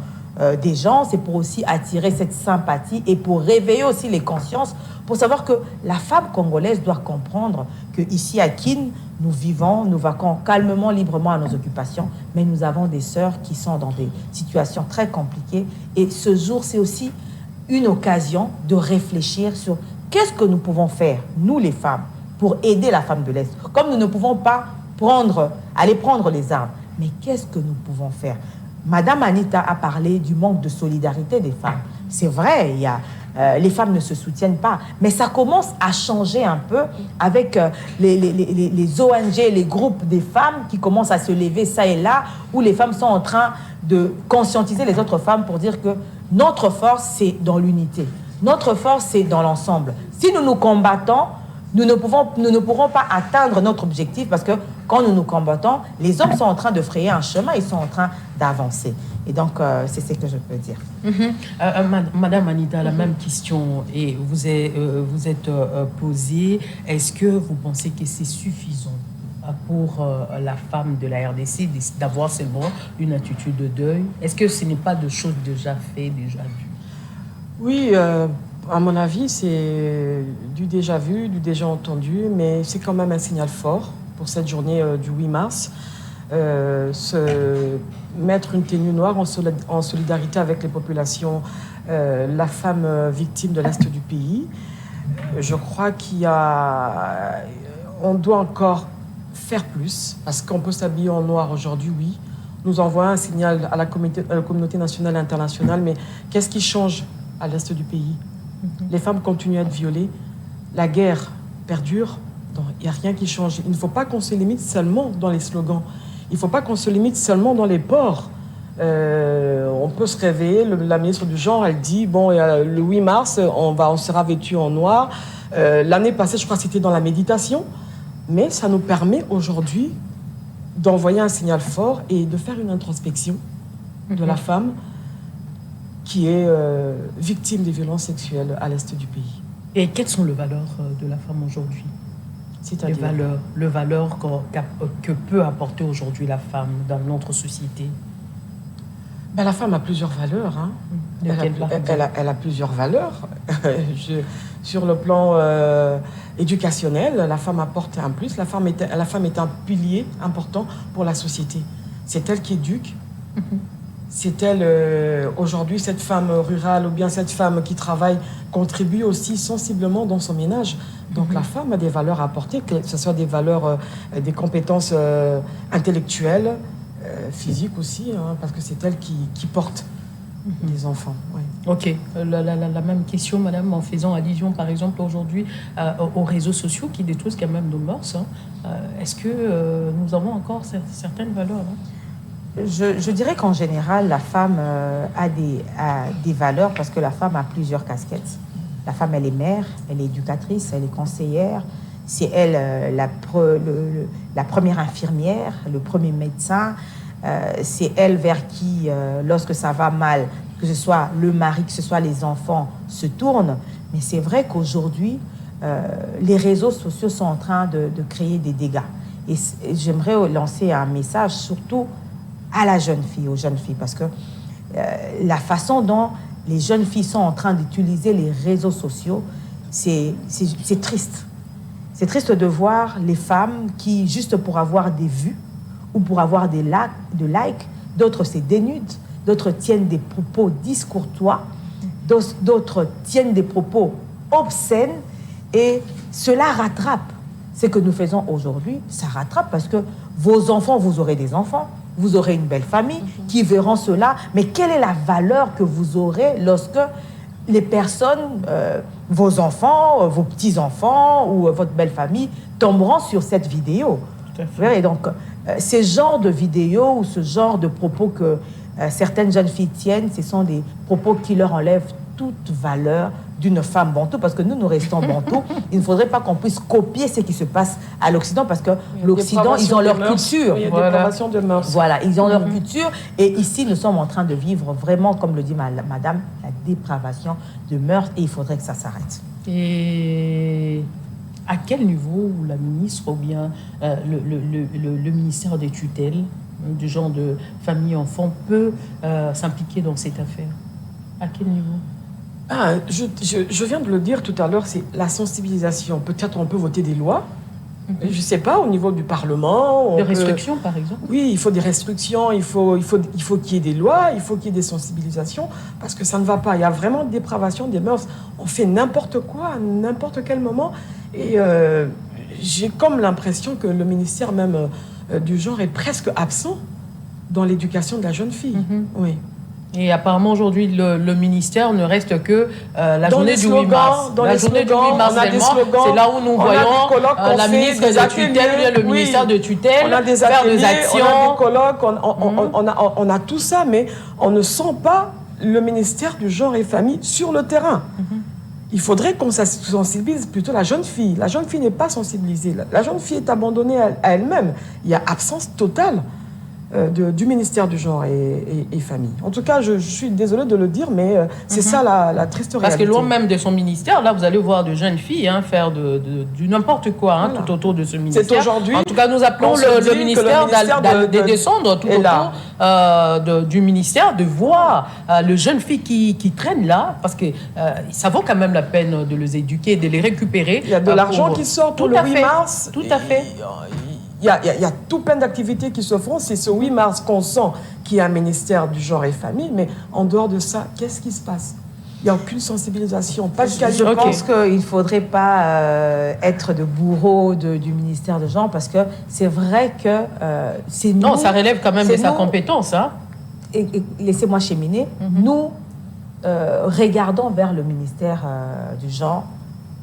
des gens, c'est pour aussi attirer cette sympathie et pour réveiller aussi les consciences, pour savoir que la femme congolaise doit comprendre qu'ici à Kin, nous vivons, nous vaquons calmement, librement à nos occupations, mais nous avons des sœurs qui sont dans des situations très compliquées. Et ce jour, c'est aussi une occasion de réfléchir sur qu'est-ce que nous pouvons faire, nous les femmes, pour aider la femme de l'Est. Comme nous ne pouvons pas aller prendre les armes. Mais qu'est-ce que nous pouvons faire? Madame Anita a parlé du manque de solidarité des femmes. C'est vrai, les femmes ne se soutiennent pas. Mais ça commence à changer un peu avec les ONG, les groupes des femmes qui commencent à se lever ça et là, où les femmes sont en train de conscientiser les autres femmes pour dire que notre force, c'est dans l'unité. Notre force, c'est dans l'ensemble. Si nous nous combattons, nous ne pourrons pas atteindre notre objectif, parce que quand nous nous combattons, les hommes sont en train de frayer un chemin, ils sont en train d'avancer. Et donc, c'est ce que je peux dire. Madame Anita, la même question et vous êtes posée. Est-ce que vous pensez que c'est suffisant pour la femme de la RDC d'avoir seulement une attitude de deuil? Est-ce que ce n'est pas de choses déjà faites, déjà vues? Oui, à mon avis, c'est du déjà vu, du déjà entendu, mais c'est quand même un signal fort pour cette journée du 8 mars. mettre une tenue noire en solidarité avec les populations, la femme victime de l'Est du pays. Je crois on doit encore faire plus, parce qu'on peut s'habiller en noir aujourd'hui, oui. Nous envoie un signal à la communauté nationale et internationale, mais qu'est-ce qui change à l'Est du pays? Les femmes continuent à être violées, la guerre perdure, donc il n'y a rien qui change. Il ne faut pas qu'on se limite seulement dans les slogans, il ne faut pas qu'on se limite seulement dans les ports. On peut se réveiller, la ministre du Genre, elle dit, bon, le 8 mars, on sera vêtu en noir. L'année passée, je crois que c'était dans la méditation, mais ça nous permet aujourd'hui d'envoyer un signal fort et de faire une introspection de la femme qui est victime des violences sexuelles à l'Est du pays. Et quelles sont les valeurs de la femme aujourd'hui? C'est-à-dire les valeurs que peut apporter aujourd'hui la femme dans notre société? La femme a plusieurs valeurs. Hein. Elle a plusieurs valeurs. Sur le plan éducationnel, la femme apporte un plus. La femme est un pilier important pour la société. C'est elle qui éduque. C'est elle, aujourd'hui, cette femme rurale ou bien cette femme qui travaille contribue aussi sensiblement dans son ménage. Donc la femme a des valeurs à apporter, que ce soit des valeurs, des compétences intellectuelles, physiques aussi, hein, parce que c'est elle qui porte les enfants. Ouais. Ok, la même question, madame, en faisant allusion, par exemple, aujourd'hui aux réseaux sociaux qui détruisent quand même nos mœurs. Hein. Est-ce que nous avons encore certaines valeurs, hein? Je dirais qu'en général, la femme a des valeurs parce que la femme a plusieurs casquettes. La femme, elle est mère, elle est éducatrice, elle est conseillère. C'est elle la première infirmière, le premier médecin. C'est elle vers qui, lorsque ça va mal, que ce soit le mari, que ce soit les enfants, se tournent. Mais c'est vrai qu'aujourd'hui, les réseaux sociaux sont en train de créer des dégâts. Et j'aimerais lancer un message surtout à la jeune fille, aux jeunes filles, parce que la façon dont les jeunes filles sont en train d'utiliser les réseaux sociaux, c'est triste. C'est triste de voir les femmes qui, juste pour avoir des vues ou pour avoir des likes, d'autres se dénudent, d'autres tiennent des propos discourtois, d'autres tiennent des propos obscènes, et cela rattrape. Ce que nous faisons aujourd'hui, ça rattrape parce que vos enfants, vous aurez des enfants, vous aurez une belle famille qui verront cela. Mais quelle est la valeur que vous aurez lorsque les personnes, vos enfants, vos petits-enfants ou votre belle famille tomberont sur cette vidéo? Tout à fait. Et donc, ces genres de vidéos ou ce genre de propos que certaines jeunes filles tiennent, ce sont des propos qui leur enlèvent toute valeur d'une femme bantou, parce que nous restons bantou. Il ne faudrait pas qu'on puisse copier ce qui se passe à l'Occident, parce que l'Occident, ils ont leur culture. Il y a des dépravations de mœurs. Voilà, ils ont leur culture. Et ici, nous sommes en train de vivre vraiment, comme le dit madame, la dépravation de mœurs, et il faudrait que ça s'arrête. Et à quel niveau la ministre ou bien le ministère des tutelles, du genre de famille-enfant, peut s'impliquer dans cette affaire? À quel niveau? Je viens de le dire tout à l'heure, c'est la sensibilisation. Peut-être on peut voter des lois, je ne sais pas, au niveau du Parlement. Des restrictions, par exemple? Oui, il faut des restrictions, il faut qu'il y ait des lois, il faut qu'il y ait des sensibilisations, parce que ça ne va pas. Il y a vraiment une dépravation des mœurs. On fait n'importe quoi, à n'importe quel moment. Et j'ai comme l'impression que le ministère même du genre est presque absent dans l'éducation de la jeune fille. Oui. Et apparemment, aujourd'hui, le ministère ne reste que la journée du 8 mars. La journée du 8 mars, c'est là où nous voyons la ministre de tutelle, le ministère de tutelle, faire des actions. On a des colloques, on a tout ça, mais on ne sent pas le ministère du genre et famille sur le terrain. Il faudrait qu'on sensibilise plutôt la jeune fille. La jeune fille n'est pas sensibilisée. La jeune fille est abandonnée à elle-même. Il y a absence totale du ministère du genre et famille. En tout cas, je suis désolée de le dire, mais c'est ça la triste réalité. Parce que loin même de son ministère, là, vous allez voir de jeunes filles faire du n'importe quoi tout autour de ce ministère. C'est aujourd'hui. En tout cas, nous appelons le ministère de descendre tout autour du ministère, de voir les jeunes filles qui traînent là, parce que ça vaut quand même la peine de les éduquer, de les récupérer. Il y a de l'argent qui sort pour le 8 mars. Tout à fait. il y a tout plein d'activités qui se font. C'est ce 8 mars qu'on sent qu'il y a un ministère du genre et famille, mais en dehors de ça, qu'est-ce qui se passe? Il n'y a aucune sensibilisation. Je pense qu'il ne faudrait pas être de bourreau du ministère de genre, parce que c'est vrai que c'est nous... Non, ça relève quand même de sa compétence. Hein. Et laissez-moi cheminer. Nous regardons vers le ministère du genre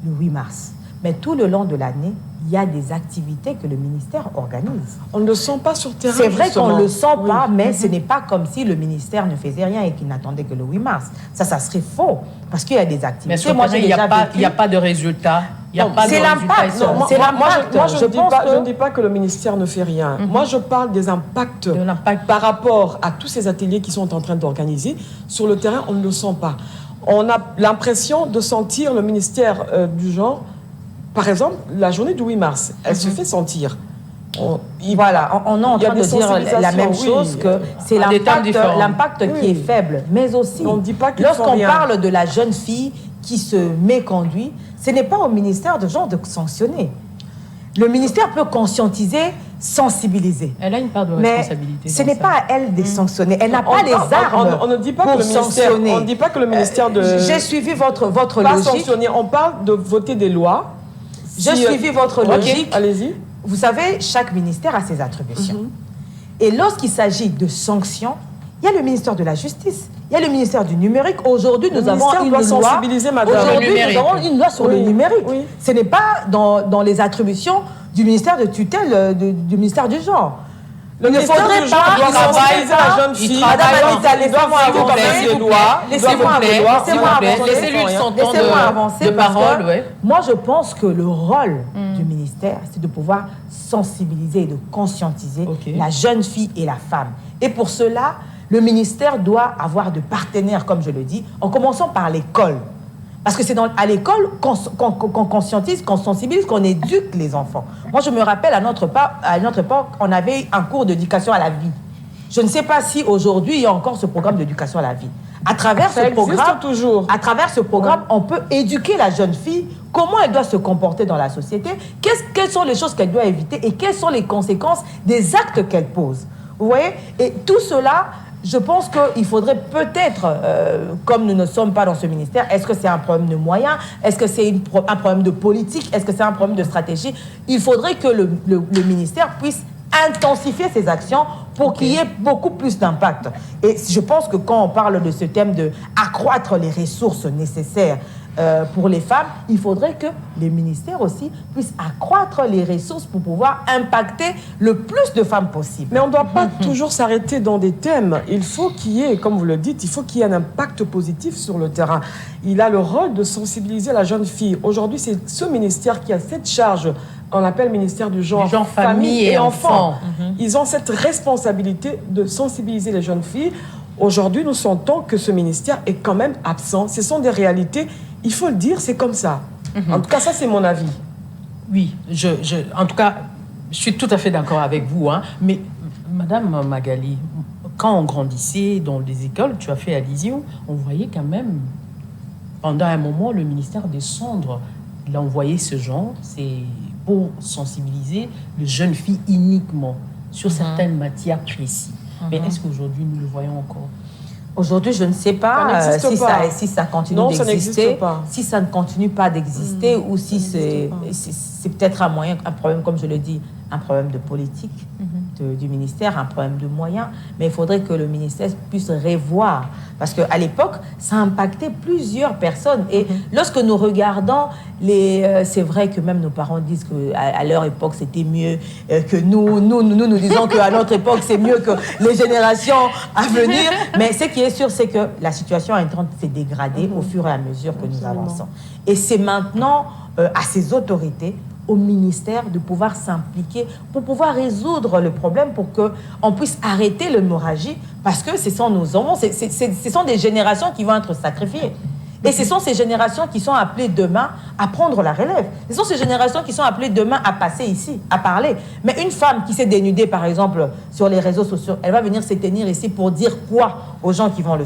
le 8 mars. Mais tout le long de l'année, il y a des activités que le ministère organise. On ne le sent pas sur terrain. C'est vrai justement. qu'on ne le sent pas, mais ce n'est pas comme si le ministère ne faisait rien et qu'il n'attendait que le 8 mars. Ça serait faux, parce qu'il y a des activités. Mais sur terrain, il n'y a pas de résultat. C'est l'impact. C'est l'impact. Moi, je ne dis pas que le ministère ne fait rien. Moi, je parle des impacts par rapport à tous ces ateliers qui sont en train d'organiser. Sur le terrain, on ne le sent pas. On a l'impression de sentir le ministère du genre. Par exemple, la journée du 8 mars, elle se fait sentir. On est en train de dire la même chose, que c'est l'impact qui est faible. Mais aussi, lorsqu'on parle de la jeune fille qui se méconduit, ce n'est pas au ministère de genre de sanctionner. Le ministère peut conscientiser, sensibiliser. Elle a une part de responsabilité. Mais ce n'est pas à elle de sanctionner. Elle n'a pas les armes on ne dit pas pour sanctionner. On ne dit pas que le ministère de... J'ai suivi votre pas logique. Sanctionner. On parle de voter des lois. J'ai suivi votre logique. Allez-y. Vous savez, chaque ministère a ses attributions. Et lorsqu'il s'agit de sanctions, il y a le ministère de la Justice, il y a le ministère du numérique. Aujourd'hui, nous avons une loi. Sensibiliser, madame. Aujourd'hui, nous avons une loi sur le numérique. Oui. Ce n'est pas dans les attributions du ministère de tutelle du ministère du genre. Il ne faudrait pas sensibiliser la jeune fille. Madame Anita, laissez-moi avancer. Moi, je pense que le rôle du ministère, c'est de pouvoir sensibiliser et de conscientiser la jeune fille et la femme. Et pour cela, le ministère doit avoir de partenaires, comme je le dis, en commençant par l'école. Parce que c'est à l'école qu'on conscientise, qu'on sensibilise, qu'on éduque les enfants. Moi, je me rappelle, à notre époque, on avait un cours d'éducation à la vie. Je ne sais pas si aujourd'hui, il y a encore ce programme d'éducation à la vie. À travers ce programme, on peut éduquer la jeune fille, comment elle doit se comporter dans la société, quelles sont les choses qu'elle doit éviter et quelles sont les conséquences des actes qu'elle pose. Vous voyez? Et tout cela... Je pense qu'il faudrait peut-être, comme nous ne sommes pas dans ce ministère, est-ce que c'est un problème de moyens? Est-ce que c'est un problème de politique? Est-ce que c'est un problème de stratégie? Il faudrait que le ministère puisse intensifier ses actions pour qu'il y ait beaucoup plus d'impact. Et je pense que quand on parle de ce thème de accroître les ressources nécessaires pour les femmes, il faudrait que les ministères aussi puissent accroître les ressources pour pouvoir impacter le plus de femmes possible. Mais on ne doit pas toujours s'arrêter dans des thèmes. Il faut qu'il y ait, comme vous le dites, il faut qu'il y ait un impact positif sur le terrain. Il a le rôle de sensibiliser la jeune fille. Aujourd'hui, c'est ce ministère qui a cette charge. On appelle ministère du genre famille et enfants. Ils ont cette responsabilité de sensibiliser les jeunes filles. Aujourd'hui, nous sentons que ce ministère est quand même absent. Ce sont des réalités. Il faut le dire, c'est comme ça. En tout cas, ça, c'est mon avis. Oui, en tout cas, je suis tout à fait d'accord avec vous. Hein. Mais, Madame Magali, quand on grandissait dans les écoles, tu as fait allusion, on voyait quand même, pendant un moment, le ministère descendre. Il a envoyé ce genre, c'est pour sensibiliser les jeunes filles uniquement sur certaines matières précises. Mais est-ce qu'aujourd'hui, nous le voyons encore? Aujourd'hui, je ne sais pas si ça continue d'exister, si ça ne continue pas d'exister ou si c'est peut-être un problème, comme je le dis, un problème de politique du ministère, un problème de moyens. Mais il faudrait que le ministère puisse revoir. Parce qu'à l'époque, ça impactait plusieurs personnes. Et lorsque nous regardons, c'est vrai que même nos parents disent qu'à leur époque, c'était mieux que nous disons qu'à notre époque, c'est mieux que les générations à venir. Mais ce qui est sûr, c'est que la situation est en train de se dégrader au fur et à mesure que nous avançons. Et c'est maintenant à ces autorités, au ministère, de pouvoir s'impliquer pour pouvoir résoudre le problème, pour qu'on puisse arrêter l'hémorragie, parce que ce sont nos enfants, ce sont des générations qui vont être sacrifiées. Et ce sont ces générations qui sont appelées demain à prendre la relève. Ce sont ces générations qui sont appelées demain à passer ici, à parler. Mais une femme qui s'est dénudée, par exemple, sur les réseaux sociaux, elle va venir se tenir ici pour dire quoi aux gens qui vont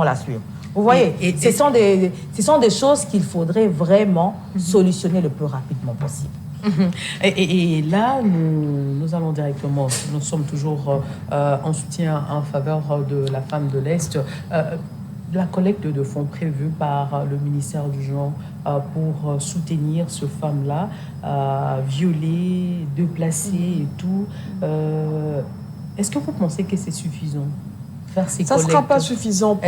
la suivre? Vous voyez, ce sont des choses qu'il faudrait vraiment solutionner le plus rapidement possible. Et là, nous allons directement, nous sommes toujours en soutien en faveur de la femme de l'Est. La collecte de fonds prévue par le ministère du Genre pour soutenir ce femme-là, violée, déplacée et tout. Est-ce que vous pensez que c'est suffisant? Ça ne sera pas suffisant.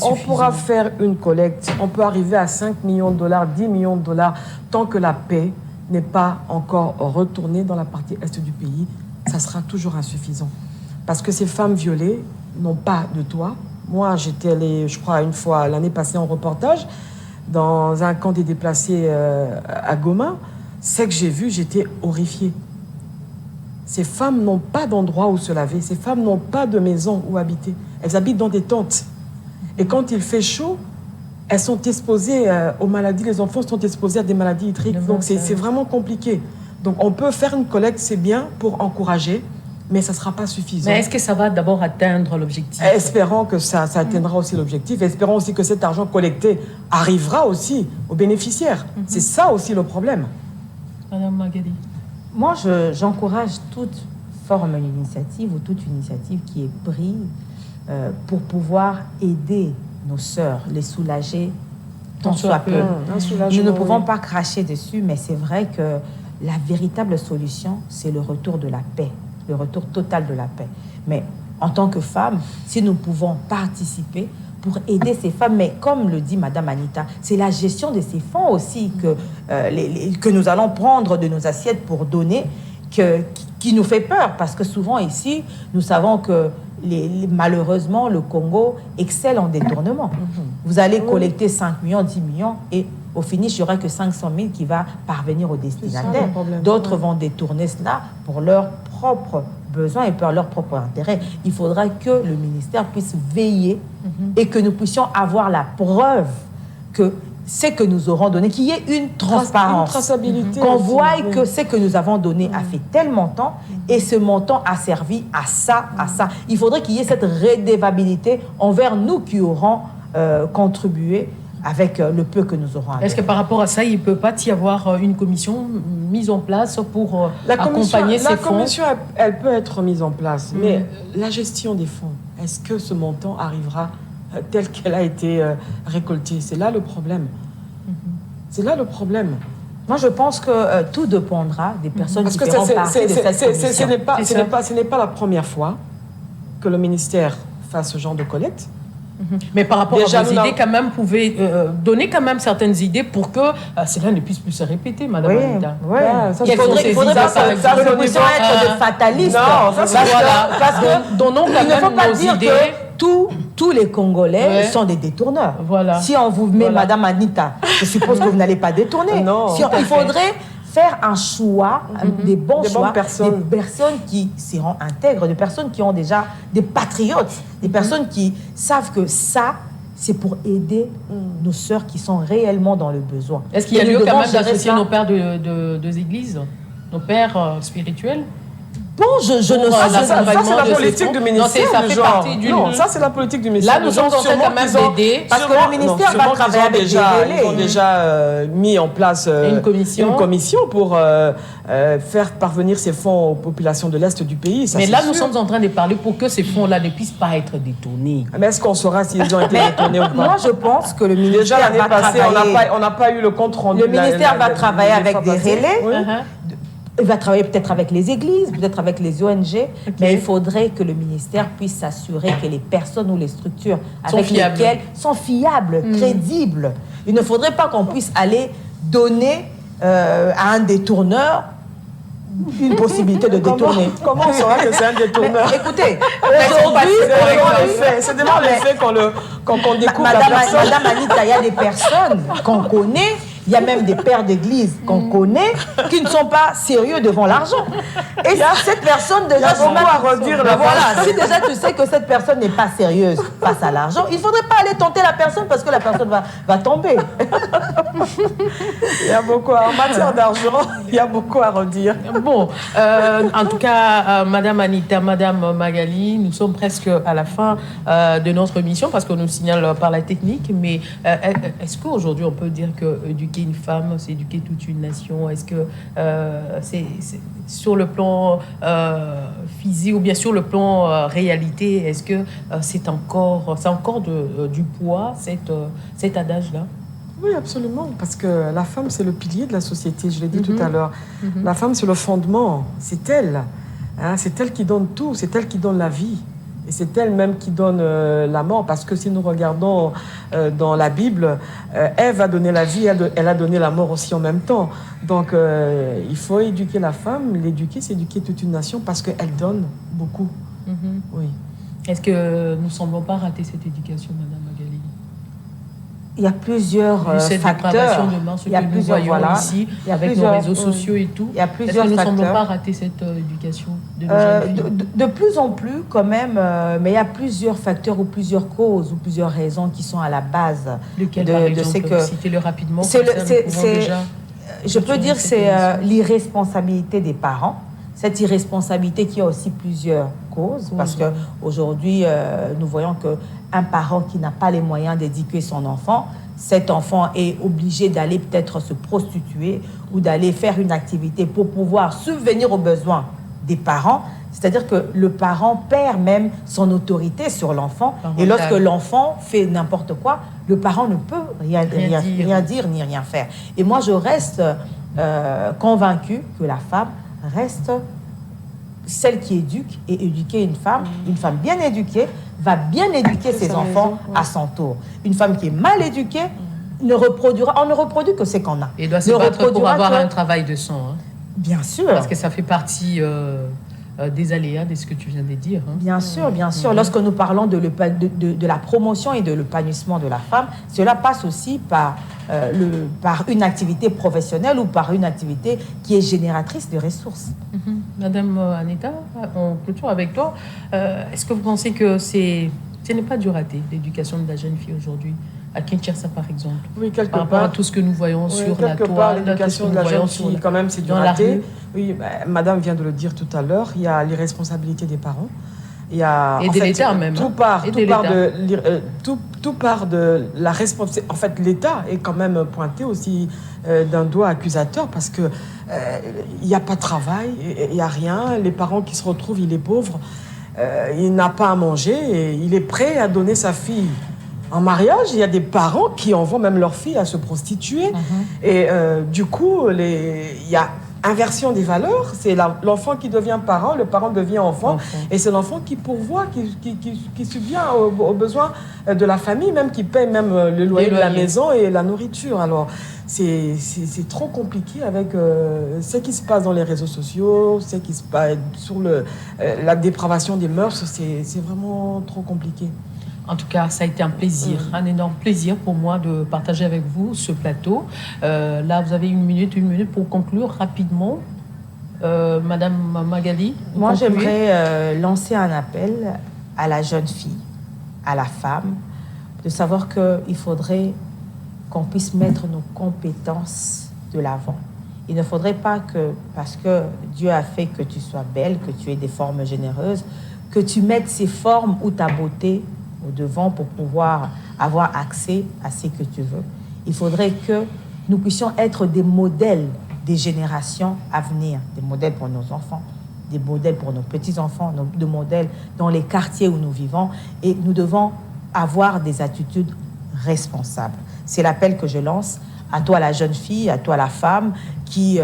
On pourra faire une collecte. On peut arriver à 5 millions de dollars, 10 millions de dollars, tant que la paix n'est pas encore retournée dans la partie est du pays. Ça sera toujours insuffisant. Parce que ces femmes violées n'ont pas de toit. Moi, j'étais allée, je crois, une fois l'année passée en reportage dans un camp des déplacés à Goma. Ce que j'ai vu, j'étais horrifiée. Ces femmes n'ont pas d'endroit où se laver. Ces femmes n'ont pas de maison où habiter. Elles habitent dans des tentes. Et quand il fait chaud, elles sont exposées aux maladies. Les enfants sont exposés à des maladies hydriques. Donc, c'est vraiment compliqué. Donc, on peut faire une collecte, c'est bien pour encourager, mais ça ne sera pas suffisant. Mais est-ce que ça va d'abord atteindre l'objectif? Espérons que ça atteindra aussi l'objectif. Espérons aussi que cet argent collecté arrivera aussi aux bénéficiaires. C'est ça aussi le problème. Madame Magali. Moi, j'encourage toute forme d'initiative ou toute initiative qui est prise pour pouvoir aider nos sœurs, les soulager tant soit peu. Nous ne pouvons pas cracher dessus, mais c'est vrai que la véritable solution, c'est le retour de la paix, le retour total de la paix. Mais en tant que femme, si nous pouvons participer pour aider ces femmes, mais comme le dit Madame Anita, c'est la gestion de ces fonds aussi que nous allons prendre de nos assiettes pour donner qui nous fait peur, parce que souvent ici, nous savons que malheureusement, le Congo excelle en détournement. Vous allez collecter 5 millions, 10 millions, et au finish, il n'y aura que 500 000 qui va parvenir au destinataire. D'autres vont détourner cela pour leurs propres besoins et pour leur propre intérêt. Il faudra que le ministère puisse veiller et que nous puissions avoir la preuve que ce que nous aurons donné, qu'il y ait une transparence, une traçabilité, qu'on voie que ce que nous avons donné a fait tel montant et ce montant a servi à ça, à ça. Il faudrait qu'il y ait cette redevabilité envers nous qui aurons contribué avec le peu que nous aurons. Est-ce que par rapport à ça, il ne peut pas y avoir une commission mise en place pour accompagner ces fonds? La commission, elle peut être mise en place, mais la gestion des fonds, est-ce que ce montant arrivera tel qu'elle a été récoltée? C'est là le problème. C'est là le problème. Moi, je pense que tout dépendra des personnes qui feront partie de cette commission. Ce n'est pas la première fois que le ministère fasse ce genre de collecte. Mais par rapport à vos idées, quand même, pouvez donner quand même certaines idées pour que cela ne puisse plus se répéter, Madame Anita. Oui, il faudrait pas que nous puissions être des fatalistes. Non, parce que donnons quand même nos idées. Tous les Congolais sont des détourneurs. Voilà. Si on vous met Madame Anita, je suppose que vous n'allez pas détourner. Non, il faudrait faire un choix, des bons choix, personnes. des personnes qui seront intègres, des personnes qui ont déjà des patriotes, des personnes qui savent que ça, c'est pour aider nos sœurs qui sont réellement dans le besoin. Est-ce qu'il y a lieu quand même d'associer nos pères de église, nos pères spirituels? Bon, je ne sais pas. Ça, c'est la politique du ministère du genre. Non, ça, c'est la politique du ministère. Là, nous sommes en train quand même d'aider. Parce que le ministère va travailler avec des relais. Ils ont déjà mis en place une commission pour faire parvenir ces fonds aux populations de l'Est du pays. Mais là, nous sommes en train de parler pour que ces fonds-là ne puissent pas être détournés. Mais est-ce qu'on saura s'ils ont été détournés ou pas? Moi, je pense que le ministère déjà, l'année passée, on n'a pas eu le compte rendu. Le ministère va travailler avec des relais. Il va travailler peut-être avec les églises, peut-être avec les ONG, mais il faudrait que le ministère puisse s'assurer que les personnes ou les structures avec lesquelles sont fiables, crédibles. Il ne faudrait pas qu'on puisse aller donner à un détourneur une possibilité de détourner. Comment on saura que c'est un détourneur? Écoutez, aujourd'hui, c'est devant les faits qu'on découvre la personne. Madame Anita, il y a des personnes qu'on connaît. Il y a même des pères d'église qu'on connaît qui ne sont pas sérieux devant l'argent. Et cette personne, déjà, si déjà tu sais que cette personne n'est pas sérieuse face à l'argent, il ne faudrait pas aller tenter la personne parce que la personne va tomber. Il y a beaucoup, en matière d'argent, il y a beaucoup à redire. Bon, en tout cas, Madame Anita, Madame Magali, nous sommes presque à la fin de notre émission parce qu'on nous signale par la technique. Mais est-ce qu'aujourd'hui, on peut dire que éduquer une femme, c'est éduquer toute une nation. Est-ce que c'est sur le plan physique ou bien sur le plan réalité, est-ce que c'est encore du poids, cet adage-là? Oui, absolument, parce que la femme, c'est le pilier de la société, je l'ai dit tout à l'heure. La femme, c'est le fondement, c'est elle. Hein, c'est elle qui donne tout, c'est elle qui donne la vie. Et c'est elle même qui donne la mort, parce que si nous regardons dans la Bible, Ève a donné la vie, elle a donné la mort aussi en même temps. Donc il faut éduquer la femme, l'éduquer, c'est éduquer toute une nation, parce qu'elle donne beaucoup. Oui. Est-ce que nous ne semblons pas rater cette éducation, Madame Magali? Il y a plusieurs facteurs. Il y a plusieurs, voilà, ici, il y a avec plusieurs, nos réseaux sociaux et tout. Il y a plusieurs Est-ce que nous ne facteurs. semblons pas rater cette éducation de nos jeunes filles? De plus en plus, quand même, mais il y a plusieurs facteurs ou plusieurs causes ou plusieurs raisons qui sont à la base Lequel, par exemple, citez-le rapidement. Je peux dire que c'est l'irresponsabilité des parents. Cette irresponsabilité qui a aussi plusieurs causes, parce qu'aujourd'hui, nous voyons qu'un parent qui n'a pas les moyens d'éduquer son enfant, cet enfant est obligé d'aller peut-être se prostituer ou d'aller faire une activité pour pouvoir subvenir aux besoins des parents. C'est-à-dire que le parent perd même son autorité sur l'enfant. Et lorsque l'enfant fait n'importe quoi, le parent ne peut rien dire ni rien faire. Et moi, je reste convaincue que la femme reste celle qui éduque, et éduquer une femme bien éduquée va bien éduquer ses enfants à son tour. Une femme qui est mal éduquée on ne reproduit que ce qu'on a. Et doit se battre pour avoir un travail de sang. Hein. Bien sûr. Parce que ça fait partie des aléas de ce que tu viens de dire. Hein. Bien sûr, bien sûr. Lorsque nous parlons de la promotion et de l'épanouissement de la femme, cela passe aussi par une activité professionnelle ou par une activité qui est génératrice de ressources. Madame Anita, on clôture avec toi. Est-ce que vous pensez que ce n'est pas du raté, l'éducation de la jeune fille aujourd'hui, à Kinshasa par exemple? Oui, quelque par rapport à tout ce que nous voyons sur la toile, l'éducation de la jeune fille, quand même, c'est du raté. Oui, Madame vient de le dire tout à l'heure, il y a l'irresponsabilité des parents. Il y a, et de l'État même. Tout part de la responsabilité. En fait, l'État est quand même pointé aussi d'un doigt accusateur, parce que il n'y a pas de travail, il n'y a rien. Les parents qui se retrouvent, il est pauvre, il n'a pas à manger, et il est prêt à donner sa fille en mariage. Il y a des parents qui envoient même leur fille à se prostituer. Et du coup, il y a inversion des valeurs. C'est l'enfant qui devient parent, le parent devient enfant. Et c'est l'enfant qui pourvoit, qui subvient aux besoins de la famille, même qui paye même le loyer de la maison et la nourriture. Alors, c'est trop compliqué avec ce qui se passe dans les réseaux sociaux, ce qui se passe sur la dépravation des mœurs. C'est vraiment trop compliqué. En tout cas, ça a été un plaisir, un énorme plaisir pour moi de partager avec vous ce plateau. Là, vous avez une minute pour conclure rapidement. Madame Magali, moi, j'aimerais lancer un appel à la jeune fille, à la femme, de savoir qu'il faudrait qu'on puisse mettre nos compétences de l'avant. Il ne faudrait pas que, parce que Dieu a fait que tu sois belle, que tu aies des formes généreuses, que tu mettes ces formes ou ta beauté au devant pour pouvoir avoir accès à ce que tu veux. Il faudrait que nous puissions être des modèles des générations à venir, des modèles pour nos enfants, des modèles pour nos petits-enfants, des modèles dans les quartiers où nous vivons, et nous devons avoir des attitudes responsables. C'est l'appel que je lance à toi la jeune fille, à toi la femme, qui,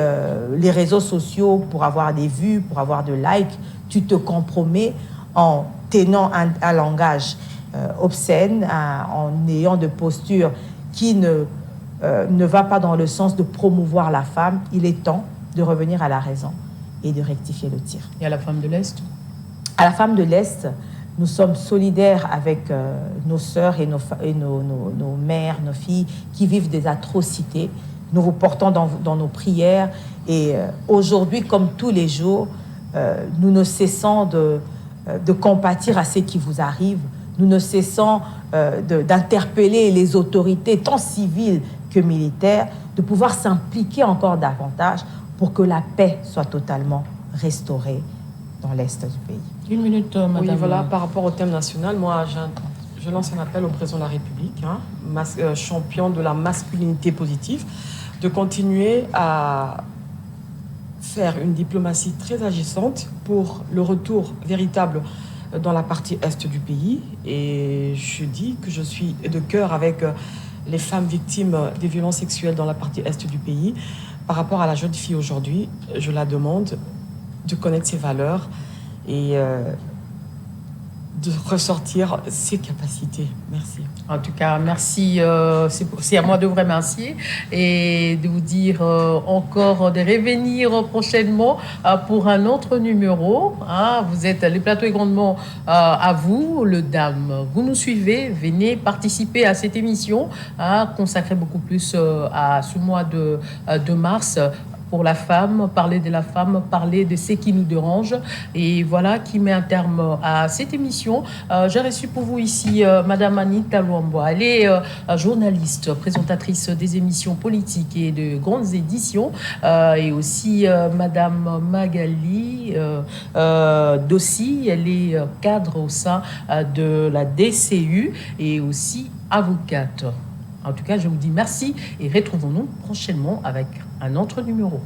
les réseaux sociaux, pour avoir des vues, pour avoir de likes, tu te compromets en tenant un langage obscène, en ayant de postures qui ne va pas dans le sens de promouvoir la femme. Il est temps de revenir à la raison et de rectifier le tir. Et à la femme de l'Est? À la femme de l'Est, nous sommes solidaires avec nos sœurs et nos mères, nos filles qui vivent des atrocités. Nous vous portons dans nos prières, et aujourd'hui, comme tous les jours, nous ne cessons de compatir à ce qui vous arrive. Nous ne cessons d'interpeller les autorités, tant civiles que militaires, de pouvoir s'impliquer encore davantage pour que la paix soit totalement restaurée dans l'Est du pays. Une minute, madame. Oui, voilà, par rapport au thème national, moi, je lance un appel au président de la République, champion de la masculinité positive. de continuer à faire une diplomatie très agissante pour le retour véritable dans la partie est du pays. Et je dis que je suis de cœur avec les femmes victimes des violences sexuelles dans la partie est du pays. Par rapport à la jeune fille aujourd'hui, je la demande de connaître ses valeurs et de ressortir ses capacités. Merci. En tout cas, merci. C'est à moi de vous remercier et de vous dire encore de revenir prochainement pour un autre numéro. Vous êtes, le plateau est grandement à vous, le dame. Vous nous suivez, venez participer à cette émission consacrée beaucoup plus à ce mois de mars. Pour la femme, parler de la femme, parler de ce qui nous dérange. Et voilà qui met un terme à cette émission. J'ai reçu pour vous ici Madame Anita Luamboa. Elle est journaliste, présentatrice des émissions politiques et de grandes éditions. Et aussi Madame Magali Dossi. Elle est cadre au sein de la DCU et aussi avocate. En tout cas, je vous dis merci et retrouvons-nous prochainement avec un autre numéro.